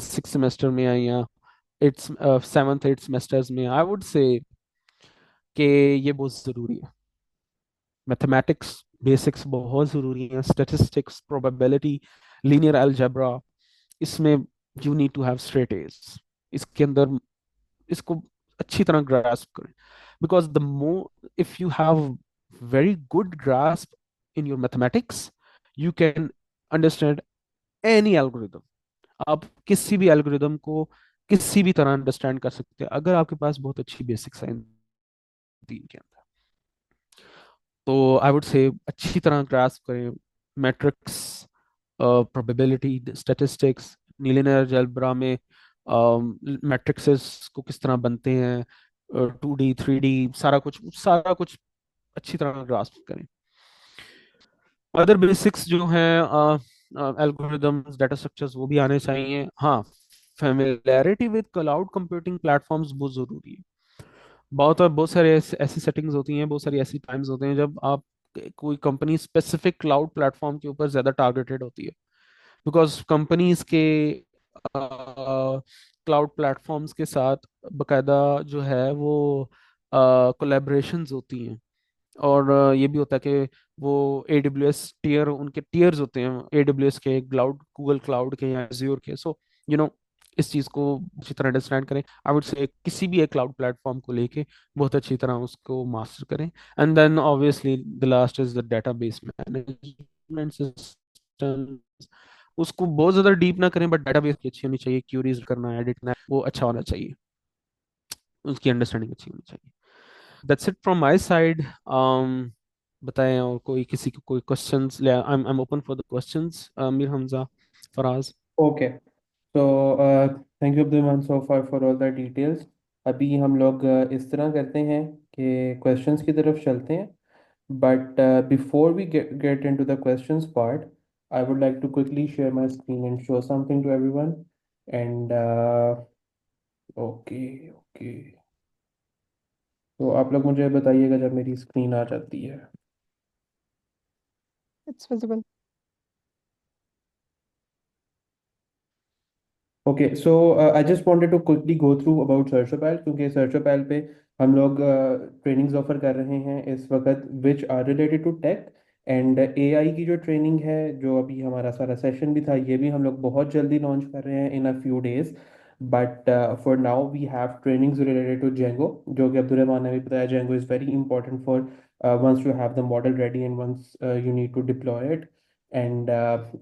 [SPEAKER 1] 6 सेमेस्टर में आए या 7th 8th सेमेस्टर्स में, आई वुड से कि ये बहुत ज़रूरी है। मैथमेटिक्स बेसिक्स बहुत ज़रूरी है, स्टैटिस्टिक्स, प्रोबेबिलिटी, लीनियर अलजेब्रा, इसमें you need to have straight edge. इसके अंदर इसको अच्छी तरह ग्रास्प करें, because the more if you have very good grasp in your mathematics, you can understand any algorithm. आप किसी भी एल्गोरिदम को किसी भी तरह अंडरस्टैंड कर सकते हैं अगर आपके पास बहुत अच्छी बेसिक्स हैं दीन के अंदर। तो आई वुड से अच्छी तरह ग्रास्प करें matrix, probability, statistics, linear algebra में मैट्रिक्सेस को किस तरह बनते हैं, 2D 3D, सारा कुछ अच्छी तरह ग्रास्प करें। अदर बेसिक्स जो हैं, एल्गोरिदम्स, डाटा स्ट्रक्चर्स, वो भी आने चाहिए। हाँ, familiarity with cloud computing platforms बहुत ज़रूरी है। बहुत सारे ऐसी सेटिंग्स होती हैं, बहुत सारी ऐसी टाइम्स होते हैं जब आप कोई कंपनी स्पेसिफिक क्लाउड प्लेटफॉर्म के ऊपर ज़्यादा टारगेटेड होती है, बिकॉज कंपनीज के क्लाउड प्लेटफॉर्म्स के साथ बकायदा जो है वो कोलेबरेशंस होती हैं। और ये भी होता है कि वो AWS टीयर, उनके टीयर्स होते हैं AWS के, क्लाउड, गूगल क्लाउड के या Azure के। सो यू नो इस चीज़ को अच्छी तरह अंडरस्टैंड करें। आई वुड से किसी भी एक क्लाउड प्लेटफॉर्म को लेके बहुत अच्छी तरह उसको मास्टर करें। And then obviously the last is the database management system. उसको बहुत ज़्यादा डीप ना करें, बट डेटाबेस की अच्छी होनी चाहिए, क्यूरीज करना, एडिट करना, वो अच्छा होना चाहिए, उसकी अंडरस्टैंडिंग अच्छी होनी चाहिए। That's it from my side. बताएं, और कोई किसी को कोई क्वेश्चंस ले, I am open for the questions, Mir Hamza, Faraz.
[SPEAKER 2] Okay, तो thank you Abdulrahman so far for all the details. अभी हम लोग इस तरह करते हैं कि क्वेश्चंस की तरफ चलते हैं, but before we get into the questions part, I would like to quickly share my screen and show something to everyone. And okay okay, तो आप लोग मुझे बताइएगा जब मेरी स्क्रीन आ जाती है।
[SPEAKER 3] It's visible.
[SPEAKER 2] Okay, so I just wanted to quickly go through about Searchopal, क्योंकि सर्चोपैल पे हम लोग ट्रेनिंग्स ऑफर कर रहे हैं इस वक्त which are related to tech and AI की। जो ट्रेनिंग है, जो अभी हमारा सारा सेशन भी था, ये भी हम लोग बहुत जल्दी लॉन्च कर रहे हैं in a few days. But for now we have trainings related to Django, जो कि अब्दुलरहमान ने भी बताया। Django is very important for once you have the model ready and once you need to deploy it. And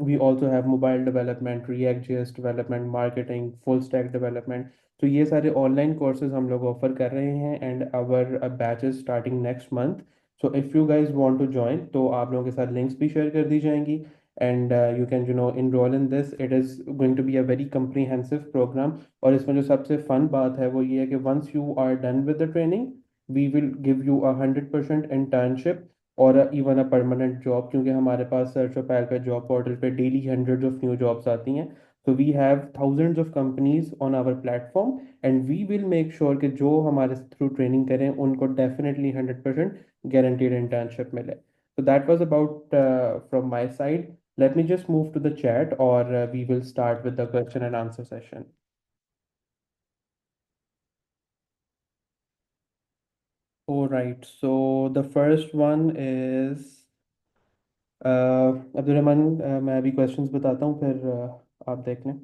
[SPEAKER 2] we also have mobile development, React.js development, marketing, full stack development. तो ये सारे online courses हम लोग offer कर रहे हैं and our batches starting next month. So if you guys want to join, तो आप लोगों के साथ लिंक्स भी शेयर कर दी जाएंगी and you can enroll in this. It is going to be a very comprehensive program. और इसमें जो सबसे फन बात है वो ये है कि once you are done with the training, we will give you 100% internship और इवन अ परमानेंट जॉब, क्योंकि हमारे पास सर्च और पैल पे जॉब पोर्टल पे daily hundreds of new jobs आती हैं। तो we have thousands of companies on our platform and we will make sure कि जो हमारे थ्रू ट्रेनिंग करें उनको डेफिनेटली 100% गारंटीड इंटर्नशिप मिले। तो that was about from my side. Let me just move to the chat और we will start with the question and answer session. All right, so the first one is Abdulrahman, मैं अभी questions बताता हूँ, फिर आप देख लें,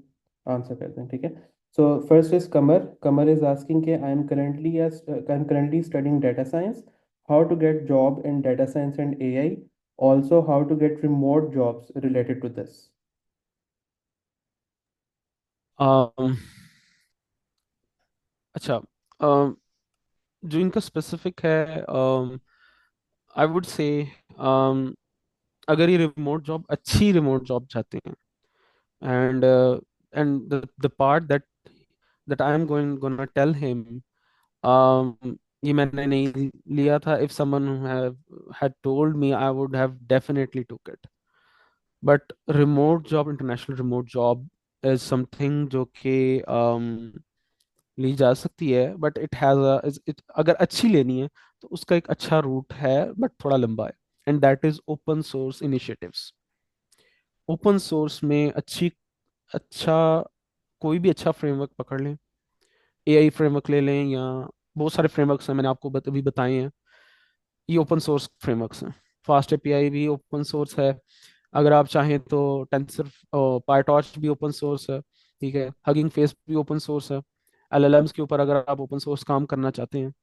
[SPEAKER 2] आंसर कर दें, ठीक है। So first is Qamar. Qamar is asking के I am currently studying data science, how to get job in data science and AI, also how to get remote jobs related to this.
[SPEAKER 1] अच्छा, जो इनका स्पेसिफिक है, आई would say, अगर ये remote job, अच्छी remote job चाहते हैं, and and the part that I am going tell him, ये मैंने नहीं लिया था। If someone had told me, I would have definitely took it. But remote job, international remote job is something जो कि ली जा सकती है, बट इट हैज़ अगर अच्छी लेनी है तो उसका एक अच्छा रूट है, बट थोड़ा लंबा है, and that is open source initiatives. Open source में अच्छा कोई भी अच्छा फ्रेमवर्क पकड़ लें, एआई फ्रेमवर्क ले लें, या बहुत सारे फ्रेमवर्क्स हैं, मैंने आपको अभी बताए हैं, ये ओपन सोर्स फ्रेमवर्क्स हैं। फास्ट एपीआई भी ओपन सोर्स है, अगर आप चाहें तो टेंसर पायटॉर्च भी ओपन सोर्स है, ठीक है, हगिंग फेस भी ओपन सोर्स है। एलएलएम्स के ऊपर अगर आप ओपन सोर्स काम करना चाहते हैं,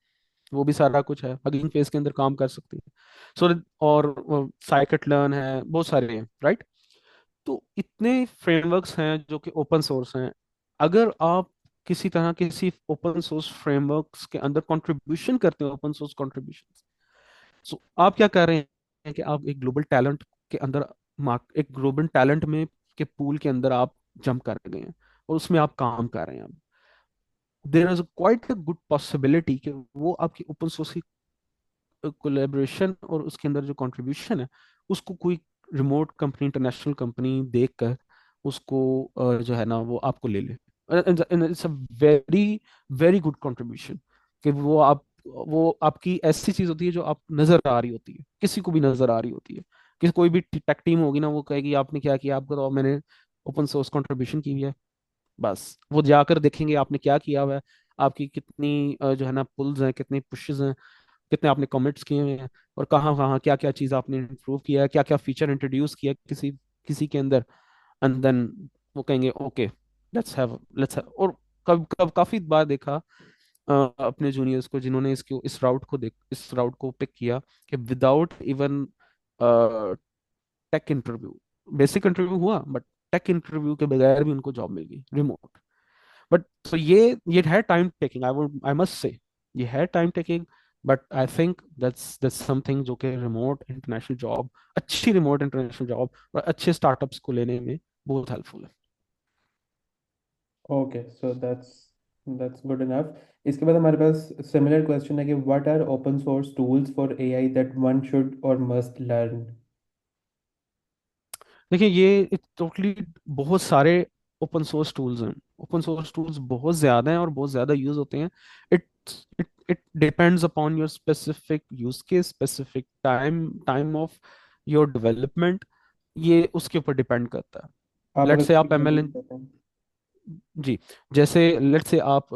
[SPEAKER 1] वो भी सारा कुछ है, हगिंग फेस के अंदर काम कर सकते हैं। सो और साइकिट लर्न है, बहुत सारे हैं, राइट। तो इतने फ्रेमवर्क्स हैं जो कि ओपन सोर्स हैं। अगर आप किसी तरह किसी ओपन सोर्स फ्रेमवर्क्स के अंदर कंट्रीब्यूशन करते हैं, ओपन सोर्स कंट्रीब्यूशन, सो आप क्या कर रहे हैं कि आप एक ग्लोबल टैलेंट के अंदर, एक ग्लोबल टैलेंट में के पूल के अंदर आप जंप कर गए हैं, और उसमें आप काम कर रहे हैं। अब there is quite a good possibility कि वो आपकी ओपन सोर्स की कोलेबोरेशन और उसके अंदर जो कंट्रीब्यूशन है, उसको कोई रिमोट कंपनी, इंटरनेशनल कंपनी देख कर उसको जो है ना वो आपको ले ले। It's a very very good contribution, कि वो आपकी ऐसी चीज होती है जो आप नजर आ रही होती है, किसी को भी नजर आ रही होती है। कि कोई भी टेक टीम होगी ना, वो कहेगी आपने क्या किया, आपको तो मैंने ओपन सोर्स कंट्रीब्यूशन की हुई है। बस वो जाकर देखेंगे आपने क्या किया हुआ है, आपकी कितनी जो है ना पुल्स हैं, कितनी पुशेस हैं, कितने आपने कमिट्स किए हुए हैं, और कहाँ कहाँ क्या क्या चीज़ आपने इंप्रूव किया है, क्या क्या फीचर इंट्रोड्यूस किया है किसी किसी के अंदर। एंड देन वो कहेंगे ओके, लेट्स हैव। और कब कब काफी बार देखा अपने जूनियर्स को जिन्होंने इस राउट को पिक किया, कि without even tech interview, basic interview हुआ, बट टेक इंटरव्यू के बगैर भी उनको जॉब मिल गई रिमोट। बट तो ये है time taking, I must say ये है time taking, but I think that's something जो कि रिमोट इंटरनेशनल जॉब, अच्छी रिमोट इंटरनेशनल जॉब और अच्छे स्टार्टअप्स को लेने में बहुत हेल्पफुल है।
[SPEAKER 2] Okay, so that's good enough. इसके बाद हमारे पास सिमिलर क्वेश्चन है कि what are open source tools for AI that one should और मस्ट लर्न।
[SPEAKER 1] देखिए, ये टोटली बहुत सारे ओपन सोर्स टूल्स हैं। ओपन सोर्स टूल्स बहुत ज़्यादा हैं और बहुत ज़्यादा यूज होते हैं। It it it depends upon your specific use case, specific time of your development, ये उसके ऊपर डिपेंड करता है।
[SPEAKER 2] आप
[SPEAKER 1] लेट्स
[SPEAKER 2] अगर
[SPEAKER 1] से
[SPEAKER 2] कोई
[SPEAKER 1] आप
[SPEAKER 2] एग्जांपल
[SPEAKER 1] एमएल,
[SPEAKER 2] देते हैं।
[SPEAKER 1] जी, जैसे लेट्स से आप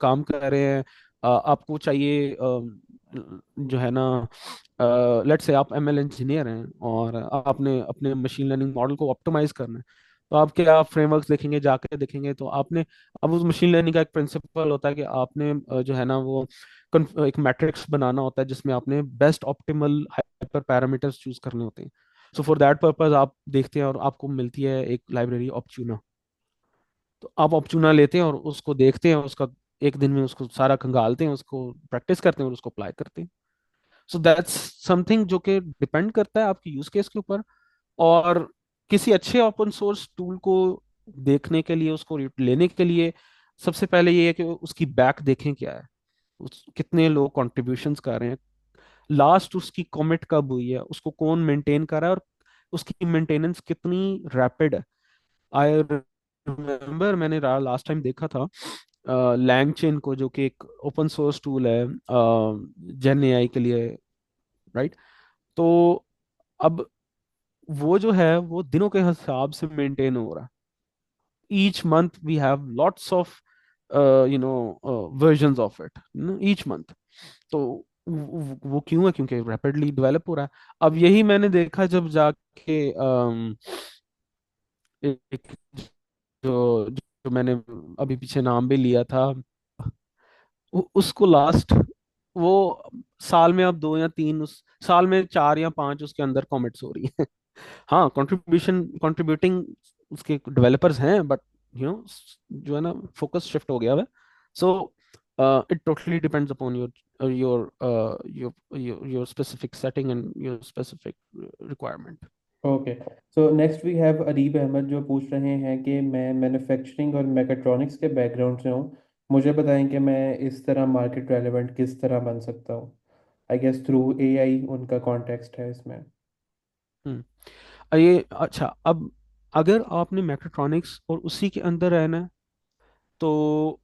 [SPEAKER 1] काम कर रहे हैं, आपको चाहिए जो है ना, लेट्स से आप एमएल इंजीनियर हैं और आपने अपने मशीन लर्निंग मॉडल को ऑप्टिमाइज करना है। तो आप क्या फ्रेमवर्क्स देखेंगे, जाकर देखेंगे तो आपने, अब उस मशीन लर्निंग का एक प्रिंसिपल होता है कि आपने जो है ना वो एक मैट्रिक्स बनाना होता है जिसमें आपने best optimal hyper parameters choose करने होते हैं। सो फॉर दैट पर्पज आप देखते हैं और आपको मिलती है एक लाइब्रेरी ऑप्चूना। तो आप ऑप्चुना लेते हैं और उसको देखते हैं, उसका एक दिन में उसको सारा खंगालते हैं, उसको प्रैक्टिस करते हैं और उसको अप्लाई करते हैं। सो दैट्स समथिंग जो कि डिपेंड करता है आपकी यूज केस के ऊपर। और किसी अच्छे ओपन सोर्स टूल को देखने के लिए, उसको लेने के लिए, सबसे पहले ये है कि उसकी बैक देखें क्या है, कितने लोग कॉन्ट्रीब्यूशंस कर रहे हैं, लास्ट उसकी कमिट कब हुई है, उसको कौन मेंटेन कर रहा है, और उसकी मेंटेनेंस कितनी रैपिड है। आई रिमेम्बर मैंने लास्ट टाइम देखा था लैंग चेन को, जो कि एक ओपन सोर्स टूल है जेन एआई के लिए, राइट। तो अब वो जो है वो दिनों के हिसाब से मेंटेन हो रहा है। Each month we have lots of versions of it each month. तो वो क्यों है, क्योंकि रैपिडली डेवलप हो रहा है। अब यही मैंने देखा जब जाके एक जो मैंने अभी पीछे नाम भी लिया था, उसको लास्ट वो साल में अब 2 या 3, उस साल में 4 या 5 उसके अंदर कॉमेंट्स हो रही हैं। हाँ, कंट्रीब्यूटिंग उसके डेवलपर्स हैं, बट जो है ना फोकस शिफ्ट हो गया है। So it totally depends upon your your specific setting and your specific requirement.
[SPEAKER 2] Okay, so next we have Areeb Ahmad जो पूछ रहे हैं कि मैं मैन्युफैक्चरिंग और मैकेट्रॉनिक्स के बैकग्राउंड से हूँ। मुझे बताएं कि मैं इस तरह मार्केट रेलेवेंट किस तरह बन सकता हूँ। आई गेस थ्रू एआई उनका कॉन्टेक्स्ट है इसमें।
[SPEAKER 1] ये अच्छा, अब अगर आपने मैक्रोट्रॉनिक्स और उसी के अंदर रहना है, तो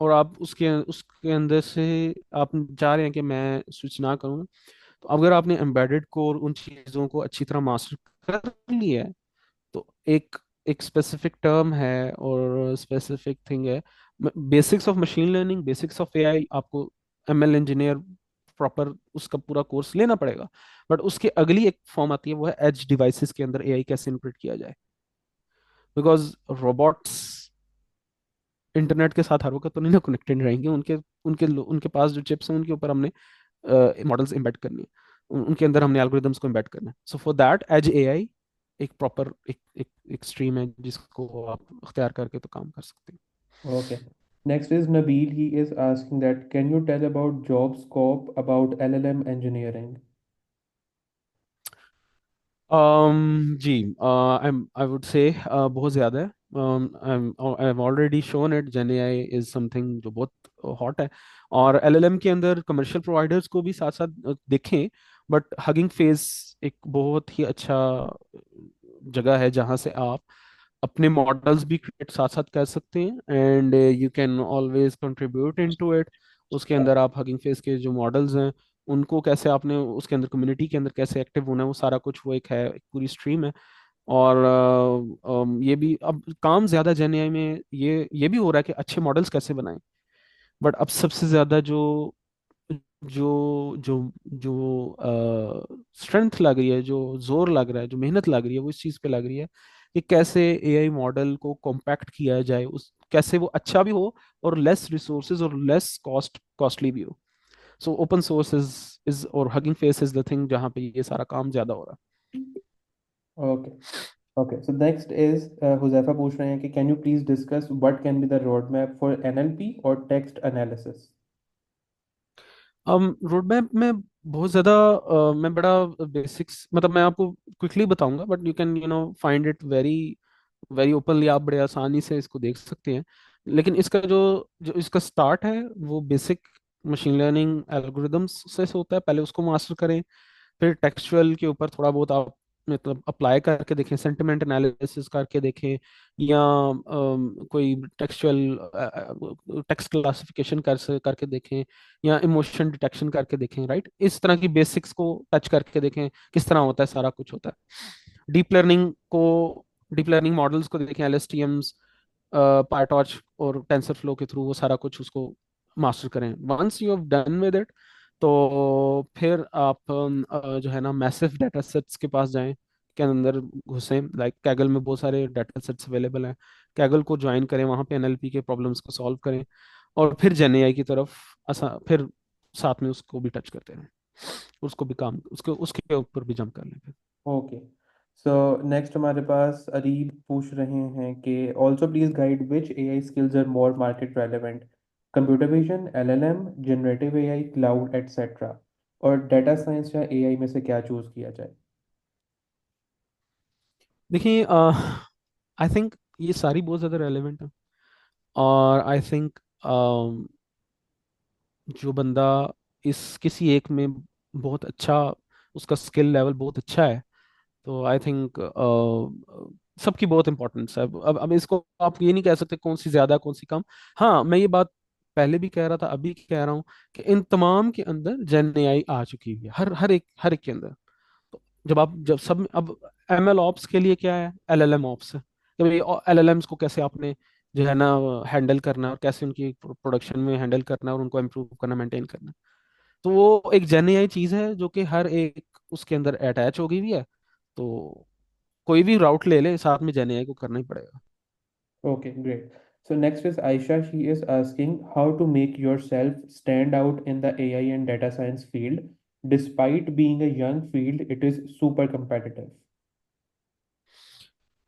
[SPEAKER 1] और आप उसके उसके अंदर से आप चाह रहे हैं कि मैं स्विच ना करूँ, तो अगर आपने एम्बेडेड कोर उन चीज़ों को अच्छी तरह मास्टर कर लिया है, तो एक एक स्पेसिफिक टर्म है और स्पेसिफिक थिंग है, basics of machine learning, basics of AI, आपको एमएल इंजीनियर प्रॉपर उसका पूरा कोर्स लेना पड़ेगा। बट उसके अगली एक फॉर्म आती है, वो है एज डिवाइसेस के अंदर एआई कैसे इंटीग्रेट किया जाए, बिकॉज रोबोट्स इंटरनेट के साथ हर वक्त तो नहीं ना कनेक्टेड रहेंगे, उनके उनके उनके पास जो चिप्स हैं उनके ऊपर हमने मॉडल्स एम्बेड करनी है, उनके अंदर हमने एल्गोरिदम्स को एम्बेड करना है। So for that edge AI एक प्रॉपर एक स्ट्रीम है जिसको आप अख्तियार करके तो काम कर सकते हैं।
[SPEAKER 2] Okay. Next is Nabil. He is asking that can you tell about job scope about LLM engineering?
[SPEAKER 1] जी, आई वुड से बहुत ज़्यादा है। I have already shown it, gen AI is something जो बहुत हॉट है, और एलएलएम के अंदर कमर्शियल प्रोवाइडर्स को भी साथ साथ देखें। बट हगिंग फेस एक बहुत ही अच्छा जगह है जहाँ से आप अपने मॉडल्स भी क्रिएट साथ साथ कर सकते हैं, and you can always contribute into it. उसके अंदर आप हगिंग फेस के जो मॉडल्स हैं उनको कैसे आपने उसके अंदर कम्युनिटी के अंदर कैसे एक्टिव होना है, वो सारा कुछ वो एक है, एक पूरी स्ट्रीम है। और ये भी अब काम ज्यादा जेन एआई में ये भी हो रहा है कि अच्छे मॉडल्स कैसे बनाएं। बट अब सबसे ज्यादा जो जो जो जो स्ट्रेंथ लग रही है, जो जोर लग रहा है, जो मेहनत लग रही है, वो इस चीज पे लग रही है कि कैसे एआई मॉडल को कॉम्पैक्ट किया जाए, उस कैसे वो अच्छा भी हो और लेस रिसोर्सेज और लेस कॉस्टली भी हो। सो ओपन सोर्स इज और hugging face is the thing जहाँ पे ये सारा काम ज्यादा हो रहा
[SPEAKER 2] Okay. Okay. So next is Huzaifa पूछ रहे हैं कि can you please discuss what can be the roadmap for NLP or text analysis?
[SPEAKER 1] है। रोड मैप में बहुत ज्यादा मैं बड़ा बेसिक्स मतलब मैं आपको क्विकली बताऊंगा, but you can find it very very openly, आप बड़े आसानी से इसको देख सकते हैं। लेकिन इसका जो जो इसका स्टार्ट है वो बेसिक मशीन लर्निंग एल्गोरिदम्स से होता है, पहले उसको मास्टर करें। फिर टेक्सचुअल के ऊपर थोड़ा बहुत आप मतलब अप्लाई करके देखें, सेंटिमेंट एनालिसिस करके देखें, या कोई टेक्स्ट क्लासिफिकेशन करके देखें, या इमोशन डिटेक्शन करके देखें, राइट? इस तरह की बेसिक्स को टच करके देखें किस तरह होता है, सारा कुछ होता है। डीप लर्निंग मॉडल्स को देखें, एलएसटीएम्स, पायटॉर्च और टेंसर फ्लो के थ्रू वो सारा कुछ उसको मास्टर करें। Once you have done with it, तो फिर आप जो है ना मैसिव डाटा सेट्स के पास जाएं, के अंदर घुसें, लाइक कैगल में बहुत सारे डाटा सेट्स अवेलेबल हैं, कैगल को ज्वाइन करें, वहाँ पे एनएलपी के प्रॉब्लम्स को सॉल्व करें, और फिर जेन एआई की तरफ फिर साथ में उसको भी टच करते रहें, उसको भी काम उसके उसके ऊपर भी जंप कर लें फिर।
[SPEAKER 2] Okay. So next हमारे पास अरीब पूछ रहे हैं कि also please guide which AI skills are more market relevant. Computer vision, LLM, generative AI, cloud, etc. और data science या AI में से क्या चूज किया जाए?
[SPEAKER 1] देखिए, आई थिंक ये सारी बहुत ज़्यादा रेलेवेंट है, और आई थिंक जो बंदा इस किसी एक में बहुत अच्छा, उसका स्किल लेवल बहुत अच्छा है, तो आई थिंक सबकी बहुत इंपॉर्टेंस है। अब इसको आप ये नहीं कह सकते कौन सी ज्यादा कौन सी कम। हाँ, मैं ये बात पहले भी कह रहा था, अभी कह रहा हूँ कि इन तमाम के अंदर जेन एआई आ चुकी है, हर एक के अंदर। तो जब सब अब एमएल ऑप्स के लिए क्या है, एलएलएम ऑप्स है कि भाई एलएलएम्स को कैसे आपने जो है ना हैंडल करना है, और कैसे उनकी प्रोडक्शन में हैंडल करना है, और उनको इम्प्रूव करना, मेंटेन करना है। तो वो एक जेन एआई चीज है जो कि हर एक उसके अंदर अटैच हो गई हुई है। तो कोई भी राउट ले ले, साथ में जेन एआई को करना ही पड़ेगा।
[SPEAKER 2] Okay, great. So next is Aisha. She is asking how to make yourself stand out in the AI and data science field. Despite being a young field, it is super competitive.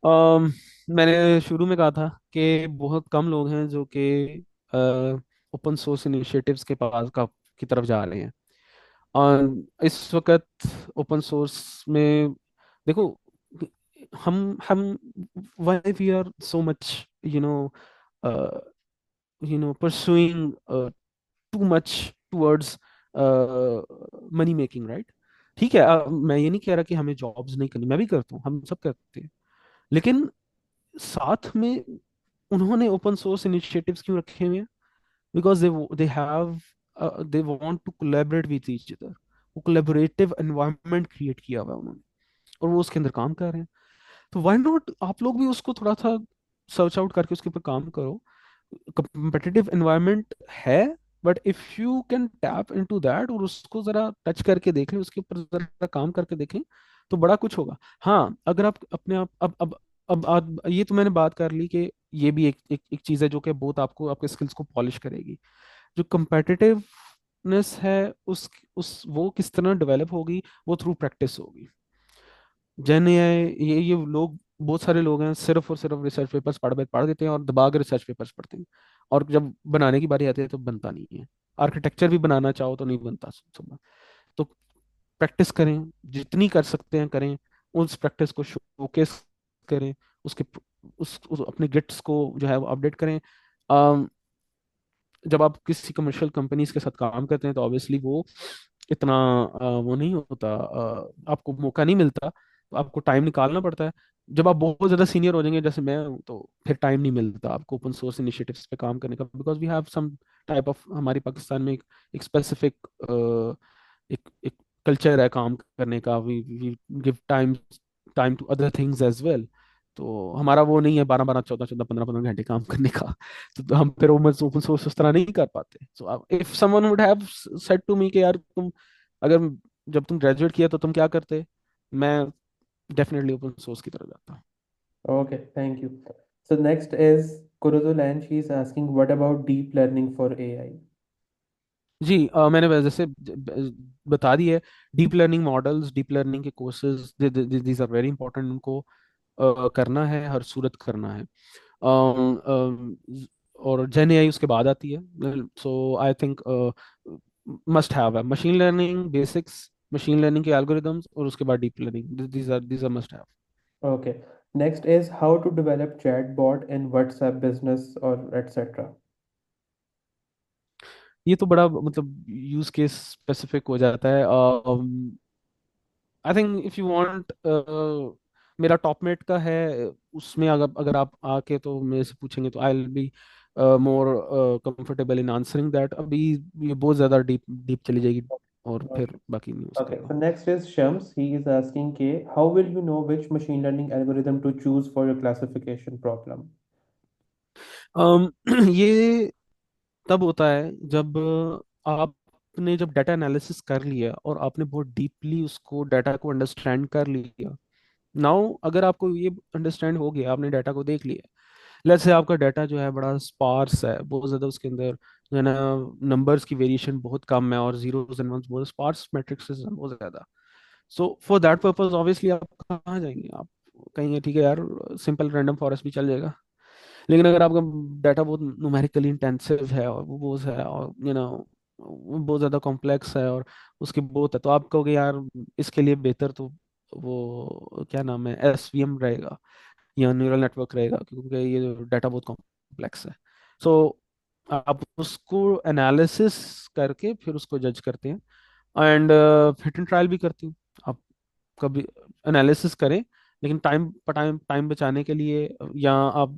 [SPEAKER 1] अम, मैंने शुरू में कहा था कि बहुत कम लोग हैं जो कि ओपन सोर्स इनिशिएटिव्स के पास का की तरफ जा रहे हैं। और इस वक्त ओपन सोर्स में देखो, हम why we are so much you know pursuing too much towards money making, right? ठीक है, मैं ये नहीं कह रहा कि हमें जॉब्स नहीं करनी, मैं भी करता हूँ, हम सब करते हैं, लेकिन साथ में उन्होंने ओपन सोर्स इनिशिएटिव्स क्यों रखे हुए हैं? Because they have they want to collaborate with each other. वो कोलैबोरेटिव एनवायरनमेंट क्रिएट किया हुआ है उन्होंने, और वो उसके अंदर काम कर रहे हैं। तो व्हाई नॉट आप लोग भी उसको थोड़ा सा सर्च आउट करके उसके ऊपर काम करो। competitive एनवायरनमेंट है, but if you can tap into that और उसको जरा टच करके देखें, उसके ऊपर जरा काम करके देखें, तो बड़ा कुछ होगा। हाँ, अगर आप अपने आप अब आप, ये तो मैंने बात कर ली कि ये भी एक चीज़ है जो कि बहुत आपको आपके स्किल्स को पॉलिश करेगी। जो competitiveness है, उस वो किस तरह डेवलप होगी, वो थ्रू प्रैक्टिस होगी। जैन एआई, ये लोग, बहुत सारे लोग हैं सिर्फ और सिर्फ रिसर्च पेपर्स पढ़ देते हैं और दबा के रिसर्च पेपर्स पढ़ते हैं, और जब बनाने की बारी आती है तो बनता नहीं है। आर्किटेक्चर भी बनाना चाहो तो नहीं बनता सुबह। तो प्रैक्टिस करें, जितनी कर सकते हैं करें, उस प्रैक्टिस को शोकेस करें, उसके उस अपने गिट्स को जो है वो अपडेट करें। जब आप किसी कमर्शियल कंपनीज के साथ काम करते हैं तो ऑब्वियसली वो इतना वो नहीं होता, आपको मौका नहीं मिलता, तो आपको टाइम निकालना पड़ता है। जब आप बहुत ज़्यादा सीनियर हो जाएंगे जैसे मैं हूं, तो फिर टाइम नहीं मिलता आपको ओपन सोर्स इनिशिएटिव्स पे काम करने का, because we have some type of, हमारी पाकिस्तान में एक स्पेसिफिक एक कल्चर है काम करने का। We we give time time to other things as well. तो हमारा वो नहीं है 12 12 14 14 15 15 घंटे काम करने का। तो हम फिर ओपन सोर्स उस तरह नहीं कर पाते। So if someone would have said to me कि यार तुम, अगर जब तुम ग्रेजुएट किया तो तुम क्या करते, मैं डेफिनेटली ओपन सोर्स की तरफ जाता।
[SPEAKER 2] Okay, thank you. So next is Kuruzul and she is asking what about deep learning for AI?
[SPEAKER 1] जी, मैंने जैसे बता दी है, deep learning models, deep learning के courses, these are very important. उनको करना है, हर सूरत करना है। और जेन एआई उसके बाद आती है। So I think must have है machine learning basics, machine learning के एल्गोरिदम्स, और उसके बाद deep learning. These are must have.
[SPEAKER 2] Okay. Next is how to develop chatbot in WhatsApp business or etc.
[SPEAKER 1] ये तो बड़ा मतलब यूज केस स्पेसिफिक हो जाता है। I think if you want, मेरा टॉपमेट का है, उसमें अगर अगर आप आके तो मेरे से पूछेंगे तो I will be more comfortable in answering that. अभी ये बहुत ज़्यादा डीप डीप चली जाएगी, और फिर
[SPEAKER 2] Okay.
[SPEAKER 1] बाकी नहीं हो
[SPEAKER 2] Okay. So
[SPEAKER 1] सकेगा।
[SPEAKER 2] next is Shams. He is asking K, how will you know which machine learning algorithm to choose for your classification problem?
[SPEAKER 1] ये तब होता है जब आपने जब डाटा एनालिसिस कर लिया और आपने बहुत डीपली उसको डाटा को अंडरस्टैंड कर लिया। नाउ अगर आपको ये अंडरस्टैंड हो गया, आपने डाटा को देख लिया, लेट्स से आपका डाटा जो है बड़ा स्पार्स है, बहुत ज़्यादा उसके अंदर जो है ना नंबर्स की वेरिएशन बहुत कम है, और जीरोस एंड वंस बहुत स्पार्स मैट्रिक्स है बहुत ज़्यादा। सो फॉर दैट पर्पज ऑब्वियसली आप कहाँ जाएंगे, आप कहेंगे ठीक है यार, सिंपल रैंडम फॉरेस्ट भी चल जाएगा। लेकिन अगर आपका डाटा बहुत न्यूमेरिकली इंटेंसिव है, और वो है, और वो बहुत ज़्यादा कॉम्प्लेक्स है, और उसकी बहुत है, तो आप कहोगे यार इसके लिए बेहतर तो वो क्या नाम है, एसवीएम रहेगा या न्यूरल नेटवर्क रहेगा, क्योंकि ये डाटा बहुत कॉम्प्लेक्स है। सो आप उसको एनालिसिस करके फिर उसको जज करते हैं, एंड हिट एंड ट्रायल भी करते हैं। आप कभी एनालिसिस करें, लेकिन टाइम टाइम बचाने के लिए, या आप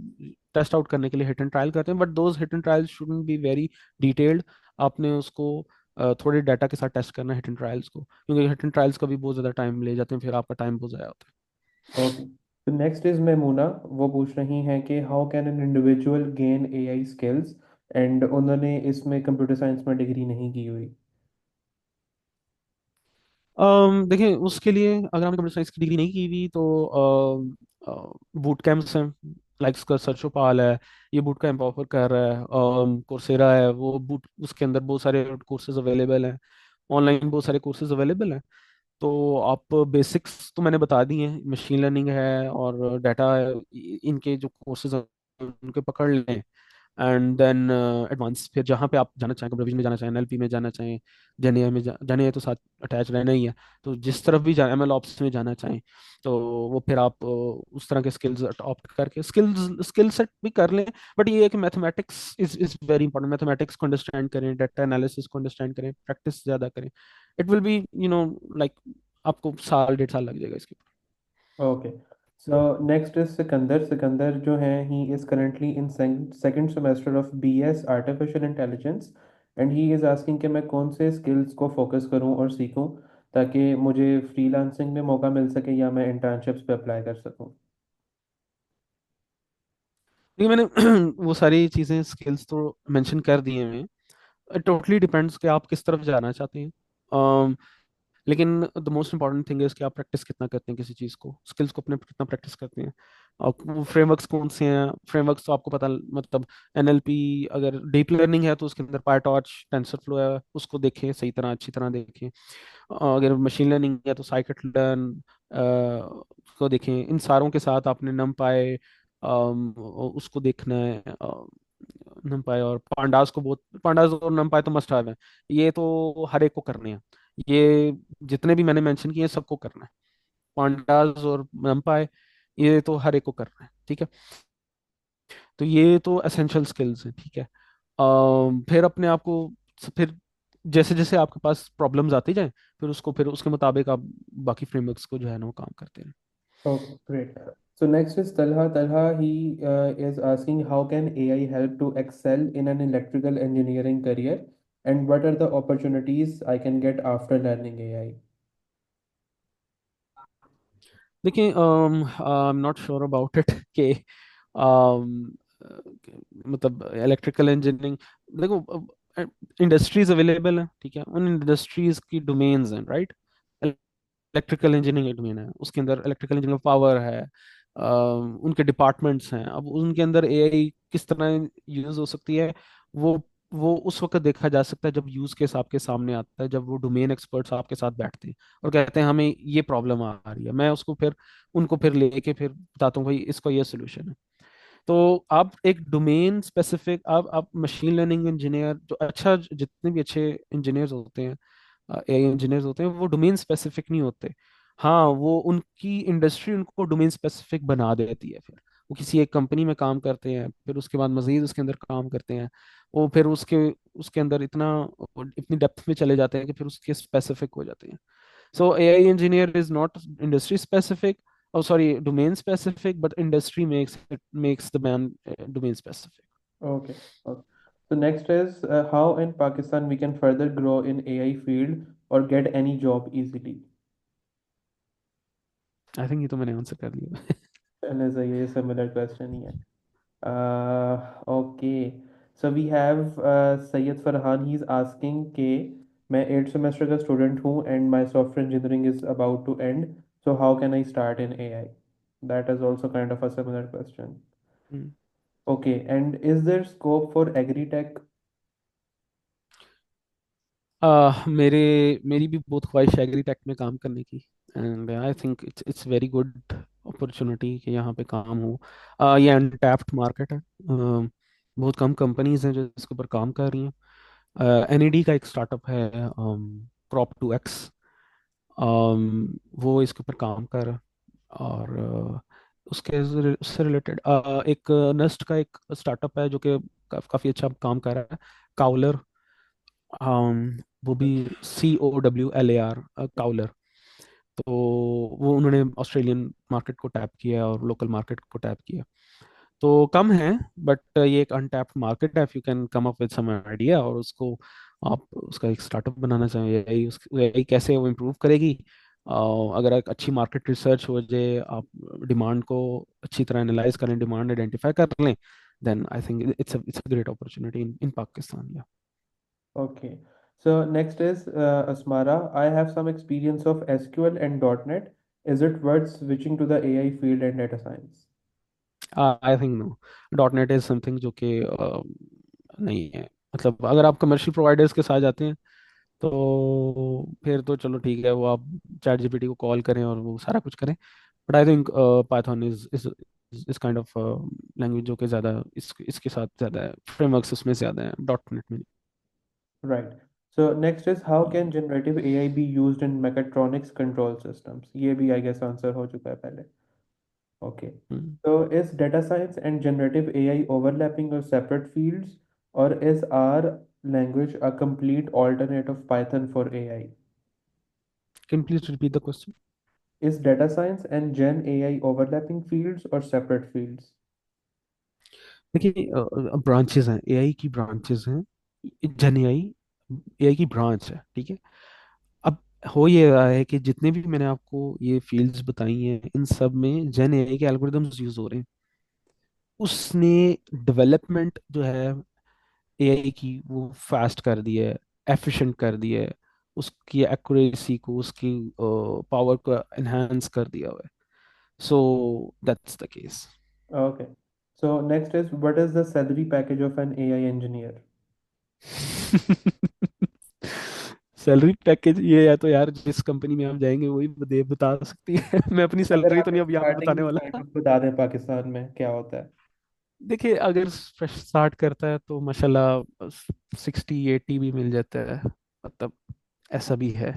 [SPEAKER 1] टेस्ट आउट करने के लिए हिट एंड ट्रायल करते हैं, but those hit and trial shouldn't be very detailed. आपने उसको थोड़े डाटा के साथ टेस्ट करना है हिट एंड ट्रायल्स को, क्योंकि हिट एंड ट्रायल्स का भी बहुत ज़्यादा टाइम ले जाते हैं, फिर आपका टाइम बहुत ज़्यादा होता
[SPEAKER 2] Okay. So next is Memuna. वो पूछ रही हैं कि how can an individual gain AI skills and उन्होंने इसमें कंप्यूटर साइंस में डिग्री नहीं की हुई.
[SPEAKER 1] है। देखिए, उसके लिए अगर आपने कंप्यूटर साइंस की डिग्री नहीं की हुई तो बूट कैंप्स हैं, लाइक उसका सर्चोपाल है, ये बूट कैंप ऑफर कर रहा है। कोर्सेरा है, वो बूट, उसके अंदर बहुत सारे कोर्सेज अवेलेबल हैं, ऑनलाइन बहुत सारे कोर्सेज अवेलेबल हैं। तो आप बेसिक्स तो मैंने बता दी हैं, मशीन लर्निंग है और डाटा, इनके जो कोर्सेज हैं उनके पकड़ लें, एंड देन एडवांस फिर जहाँ पे आप जाना चाहें, कंप्यूटर विजन में जाना चाहें, एनएलपी में जाना चाहें, जेनेए में जेनेए तो साथ अटैच रहना ही है, तो जिस तरफ भी जाए, एमएल ऑप्स में जाना चाहें, तो वो फिर आप उस तरह के स्किल्स ऑप्ट करके स्किल सेट भी कर लें। बट ये है कि mathematics is very important. Mathematics को अंडरस्टैंड करें, डाटा एनालिसिस को अंडरस्टैंड करें, प्रैक्टिस ज़्यादा करें। इट विल बी लाइक आपको साल 1.5 साल लग जाएगा इसके
[SPEAKER 2] okay, so next is Sikandar. Sikandar जो है, he is currently in second semester of BS artificial intelligence, and he is asking कि मैं कौन से स्किल्स को फोकस करूं और सीखूं ताकि मुझे फ्रीलांसिंग में मौका मिल सके या मैं इंटर्नशिप्स पे अप्लाई कर सकूं।
[SPEAKER 1] लिए मैंने वो सारी चीज़ें स्किल्स तो मेंशन कर दिए हैं। टोटली डिपेंड्स कि आप किस तरफ जाना चाहते हैं। लेकिन the most important thing is कि आप प्रैक्टिस कितना करते हैं किसी चीज़ को, स्किल्स को अपने कितना प्रैक्टिस करते हैं। और फ्रेमवर्क्स कौन से हैं, फ्रेमवर्क्स तो आपको पता, मतलब एनएलपी, अगर डीप लर्निंग है तो उसके अंदर पायटॉर्च, टेंसरफ्लो है, उसको देखें सही तरह, अच्छी तरह देखें। अगर मशीन लर्निंग है तो साइकिट लर्न को देखें। इन सारों के साथ आपने नमपाई उसको देखना है। नमपाई और पांडास को, बहुत पांडास और नमपाई तो मस्ट हैव है। ये तो हर एक को करने हैं। ये जितने भी मैंने मेंशन किए हैं, सबको करना है। पांडास और नमपाई, ये तो हर एक को करना है, ठीक है। तो ये तो एसेंशियल स्किल्स हैं, ठीक है। फिर अपने आप को, फिर जैसे जैसे आपके पास प्रॉब्लम्स आती जाए, फिर उसके मुताबिक आप बाकी फ्रेमवर्क्स को जो है ना वो काम करते हैं।
[SPEAKER 2] Okay, great. So next is Talha. Talha, he is asking how can AI help to excel in an electrical engineering career, and what are the opportunities I can get after learning AI?
[SPEAKER 1] देखिए, I am not sure about it कि um, मतलब electrical engineering, देखो industries available है, ठीक है, उन industries की domains हैं, राइट। इलेक्ट्रिकल इंजीनियरिंग डोमेन है, उसके अंदर इलेक्ट्रिकल इंजीनियरिंग पावर है। उनके डिपार्टमेंट्स हैं, अब उनके अंदर एआई किस तरह यूज हो सकती है, वो वो उस वक्त देखा जा सकता है जब यूज केस आपके सामने आता है, जब वो डोमेन एक्सपर्ट्स आपके साथ बैठते हैं और कहते हैं हमें ये प्रॉब्लम आ रही है, मैं उसको फिर उनको फिर लेके फिर बताता हूँ भाई इसका ये सोल्यूशन है। तो आप एक डोमेन स्पेसिफिक, आप मशीन लर्निंग इंजीनियर, जो अच्छा, जितने भी अच्छे इंजीनियर्स होते हैं, एआई इंजीनियर्स होते हैं, वो डोमेन स्पेसिफिक नहीं होते। हाँ, वो उनकी इंडस्ट्री उनको डोमेन स्पेसिफिक बना देती है। फिर वो किसी एक कंपनी में काम करते हैं, फिर उसके बाद मजीद उसके अंदर काम करते हैं। वो फिर उसके उसके अंदर इतनी डेप्थ में चले जाते हैं कि फिर उसके स्पेसिफिक हो जाते हैं। So AI engineer is not industry specific. Oh, sorry, domain specific, but industry makes the man domain specific.
[SPEAKER 2] Okay. Okay. So next is how in Pakistan we can further grow in AI field or get any job easily.
[SPEAKER 1] I think ये तो मैंने answer कर दिया।
[SPEAKER 2] And as a similar question here. Okay, so we have Syed Farhan. He's asking कि मैं 8th semester का student हूँ and my software engineering is about to end. So how can I start in AI? That is also kind of a similar question.
[SPEAKER 1] Hmm.
[SPEAKER 2] Okay, and is there scope for agri-tech?
[SPEAKER 1] मेरे मेरी भी बहुत ख्वाहिश है agri tech में काम करने की, and I think it's very good opportunity कि यहाँ पे काम हो। ये अनटैप्ड मार्केट है। बहुत कम कंपनीज हैं जो इसके ऊपर काम कर रही हैं। एनईडी का एक स्टार्टअप है, क्रॉप टू एक्स, वो इसके ऊपर काम कर रहा है। और उससे रिलेटेड एक नस्ट का एक स्टार्टअप है जो कि काफ़ी अच्छा काम कर रहा है, काउलर। वो भी COWLAR, काउलर। तो वो उन्होंने ऑस्ट्रेलियन मार्केट को टैप किया और लोकल मार्केट को टैप किया। तो कम है, बट ये एक अनटैप्ड मार्केट है। If you can come up with some idea और उसको आप उसका एक स्टार्टअप बनाना चाहें, यही कैसे वो इम्प्रूव करेगी। अगर एक अच्छी मार्केट रिसर्च हो जाए, आप डिमांड को अच्छी तरह एनालाइज करें, डिमांड आइडेंटिफाई कर लें, then I think it's a great opportunity in Pakistan, yeah.
[SPEAKER 2] Okay, so next is Asmara. I have some experience of SQL and .NET. Is it worth switching to the AI field and data science?
[SPEAKER 1] I think no, dot net is something जो कि नहीं है। मतलब अगर आप commercial providers के साथ जाते हैं तो फिर तो चलो ठीक है, वो आप चैट जीपीटी को कॉल करें और वो सारा कुछ करें। But I think Python is kind of language जो कि ज़्यादा इसके साथ ज़्यादा है, फ्रेमवर्क्स उसमें ज़्यादा है, डॉट नेट में
[SPEAKER 2] Right. So next is how can generative AI be used in mechatronics control systems? ये भी I guess answer हो चुका है पहले. Okay.
[SPEAKER 1] नहीं।
[SPEAKER 2] So is data science and generative AI overlapping or separate fields, or is R language a complete alternate of Python for AI?
[SPEAKER 1] Can you please repeat the question?
[SPEAKER 2] Is data science and Gen AI overlapping fields or separate fields?
[SPEAKER 1] देखिए, branches हैं, AI की branches हैं। जन AI AI की branch है, ठीक है। अब हो ये रहा है कि जितने भी मैंने आपको ये फील्ड्स बताई हैं, इन सब में जेन एआई के एल्गोरिदम्स यूज हो रहे हैं। उसने डेवलपमेंट जो है एआई की वो फास्ट कर दी है, एफिशिएंट कर दी है, उसकी एक्यूरेसी को, उसकी पावर को एनहांस कर दिया हुआ है। So that's the case.
[SPEAKER 2] Okay. So next is, what is the salary package of an AI engineer?
[SPEAKER 1] Salary package ये, या तो यार जिस कंपनी में आप जाएंगे वही बता सकती है। मैं अपनी
[SPEAKER 2] अगर
[SPEAKER 1] सैलरी तो
[SPEAKER 2] आप
[SPEAKER 1] नहीं
[SPEAKER 2] एक
[SPEAKER 1] अब यहाँ पे बताने
[SPEAKER 2] स्टार्टिंग
[SPEAKER 1] वाला।
[SPEAKER 2] स्टार्टअप बता दें पाकिस्तान में क्या होता है?
[SPEAKER 1] देखिए, अगर फ्रेश स्टार्ट करता है तो माशाल्लाह 60-80 भी मिल जाता है। मतलब ऐसा भी है।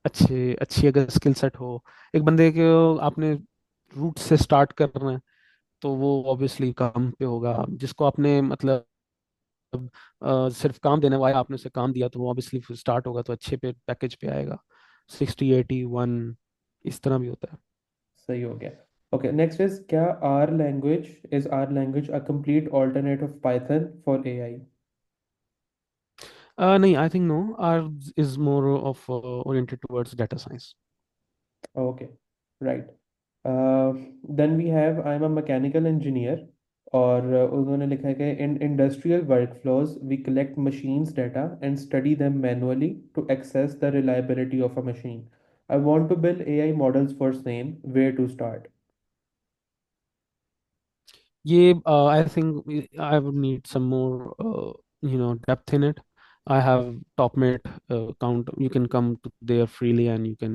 [SPEAKER 1] अच्छे अच्छी अगर स्किल सेट हो एक बंदे के, आपने रूट से स्टार्ट करना है, तो वो ऑब्वियसली काम पे होगा। जिसको आपने मतलब सिर्फ काम देने वाला, आपने उसे काम दिया, तो वो ऑब्वियसली स्टार्ट होगा तो अच्छे पे पैकेज पे आएगा। 60-80-1 इस तरह भी होता है।
[SPEAKER 2] सही हो गया। ओके, नेक्स्ट इज, क्या R language a complete alternate of Python for AI?
[SPEAKER 1] नहीं, I think no. R is more of oriented towards data science.
[SPEAKER 2] Okay, right. Then we have, I am a mechanical engineer, और उन्होंने लिखा है कि in industrial workflows we collect machines data and study them manually to access the reliability of a machine. I want to build AI models for same, where to start?
[SPEAKER 1] Yeah I think I would need some more depth in it. I have topmate count. You can come to there freely and you can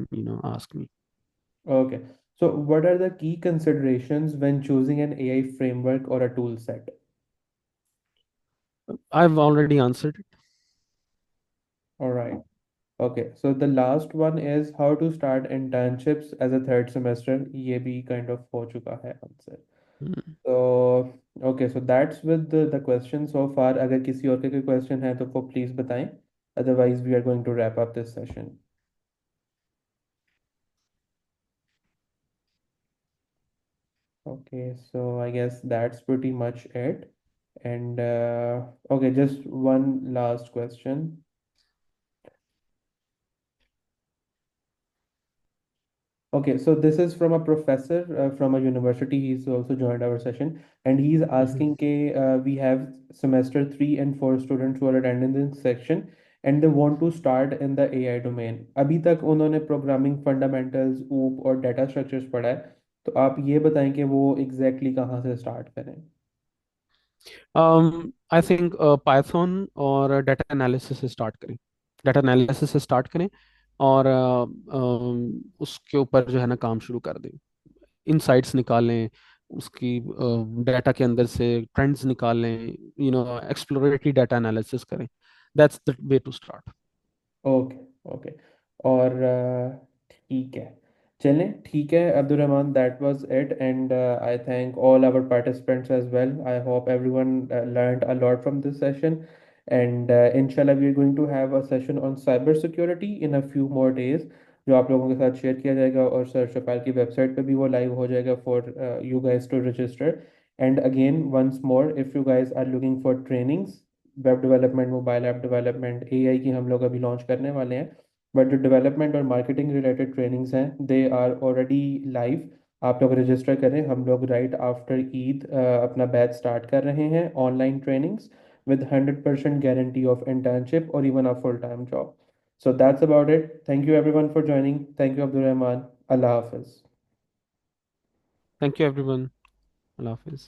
[SPEAKER 1] ask me.
[SPEAKER 2] Okay. So what are the key considerations when choosing an AI framework or a tool set?
[SPEAKER 1] I've already answered it.
[SPEAKER 2] All right. Okay. So the last one is how to start internships as a third semester. ये भी kind of हो चुका है answer.
[SPEAKER 1] Hmm.
[SPEAKER 2] So okay. So that's with the questions so far. अगर किसी और के कोई question है तो वो please बताएं. Otherwise, we are going to wrap up this session. Okay. So I guess that's pretty much it. And okay, just one last question. Okay, so this is from a professor from a university. He's also joined our session, and he's
[SPEAKER 1] Mhm.
[SPEAKER 2] asking, we have semester 3 and 4 students who are attending this section, and they want to start in the AI domain. अभी तक उन्होंने programming fundamentals, OOP और data structures पढ़ा है, तो आप ये बताएं कि वो exactly कहाँ से start करें?
[SPEAKER 1] आई थिंक पाइथन और डाटा एनालिसिस से स्टार्ट करें। डाटा एनालिसिस से स्टार्ट करें और उसके ऊपर जो है ना काम शुरू कर दें। इनसाइट्स निकालें, उसकी डाटा के अंदर से ट्रेंड्स निकालें, एक्सप्लोरेटरी डाटा एनालिसिस करें। That's the way to start.
[SPEAKER 2] Okay, okay. और ठीक है, चलें, ठीक है Abdulrahman, that was it, and I thank all our participants as well. I hope everyone learned a lot from this session, and inshallah we are going to have a session on cyber security in a few more days, जो आप लोगों के साथ share किया जाएगा, और sir शफाल की website पे भी वो लाइव हो जाएगा for you guys to register. And again once more, if you guys are looking for trainings, web development, mobile app development, AI की हम लोग अभी लॉन्च करने वाले हैं, बट जो डेवलपमेंट और मार्केटिंग रिलेटेड ट्रेनिंग्स हैं दे आर ऑलरेडी लाइव। आप लोग रजिस्टर करें, हम लोग राइट आफ्टर ईद अपना बैच स्टार्ट कर रहे हैं, online trainings with 100% guarantee of internship or even a full-time job. So that's about it. Thank you everyone for joining. Thank you, Abdul Rahman. Allah Hafiz.
[SPEAKER 1] Thank you everyone. Allah Hafiz.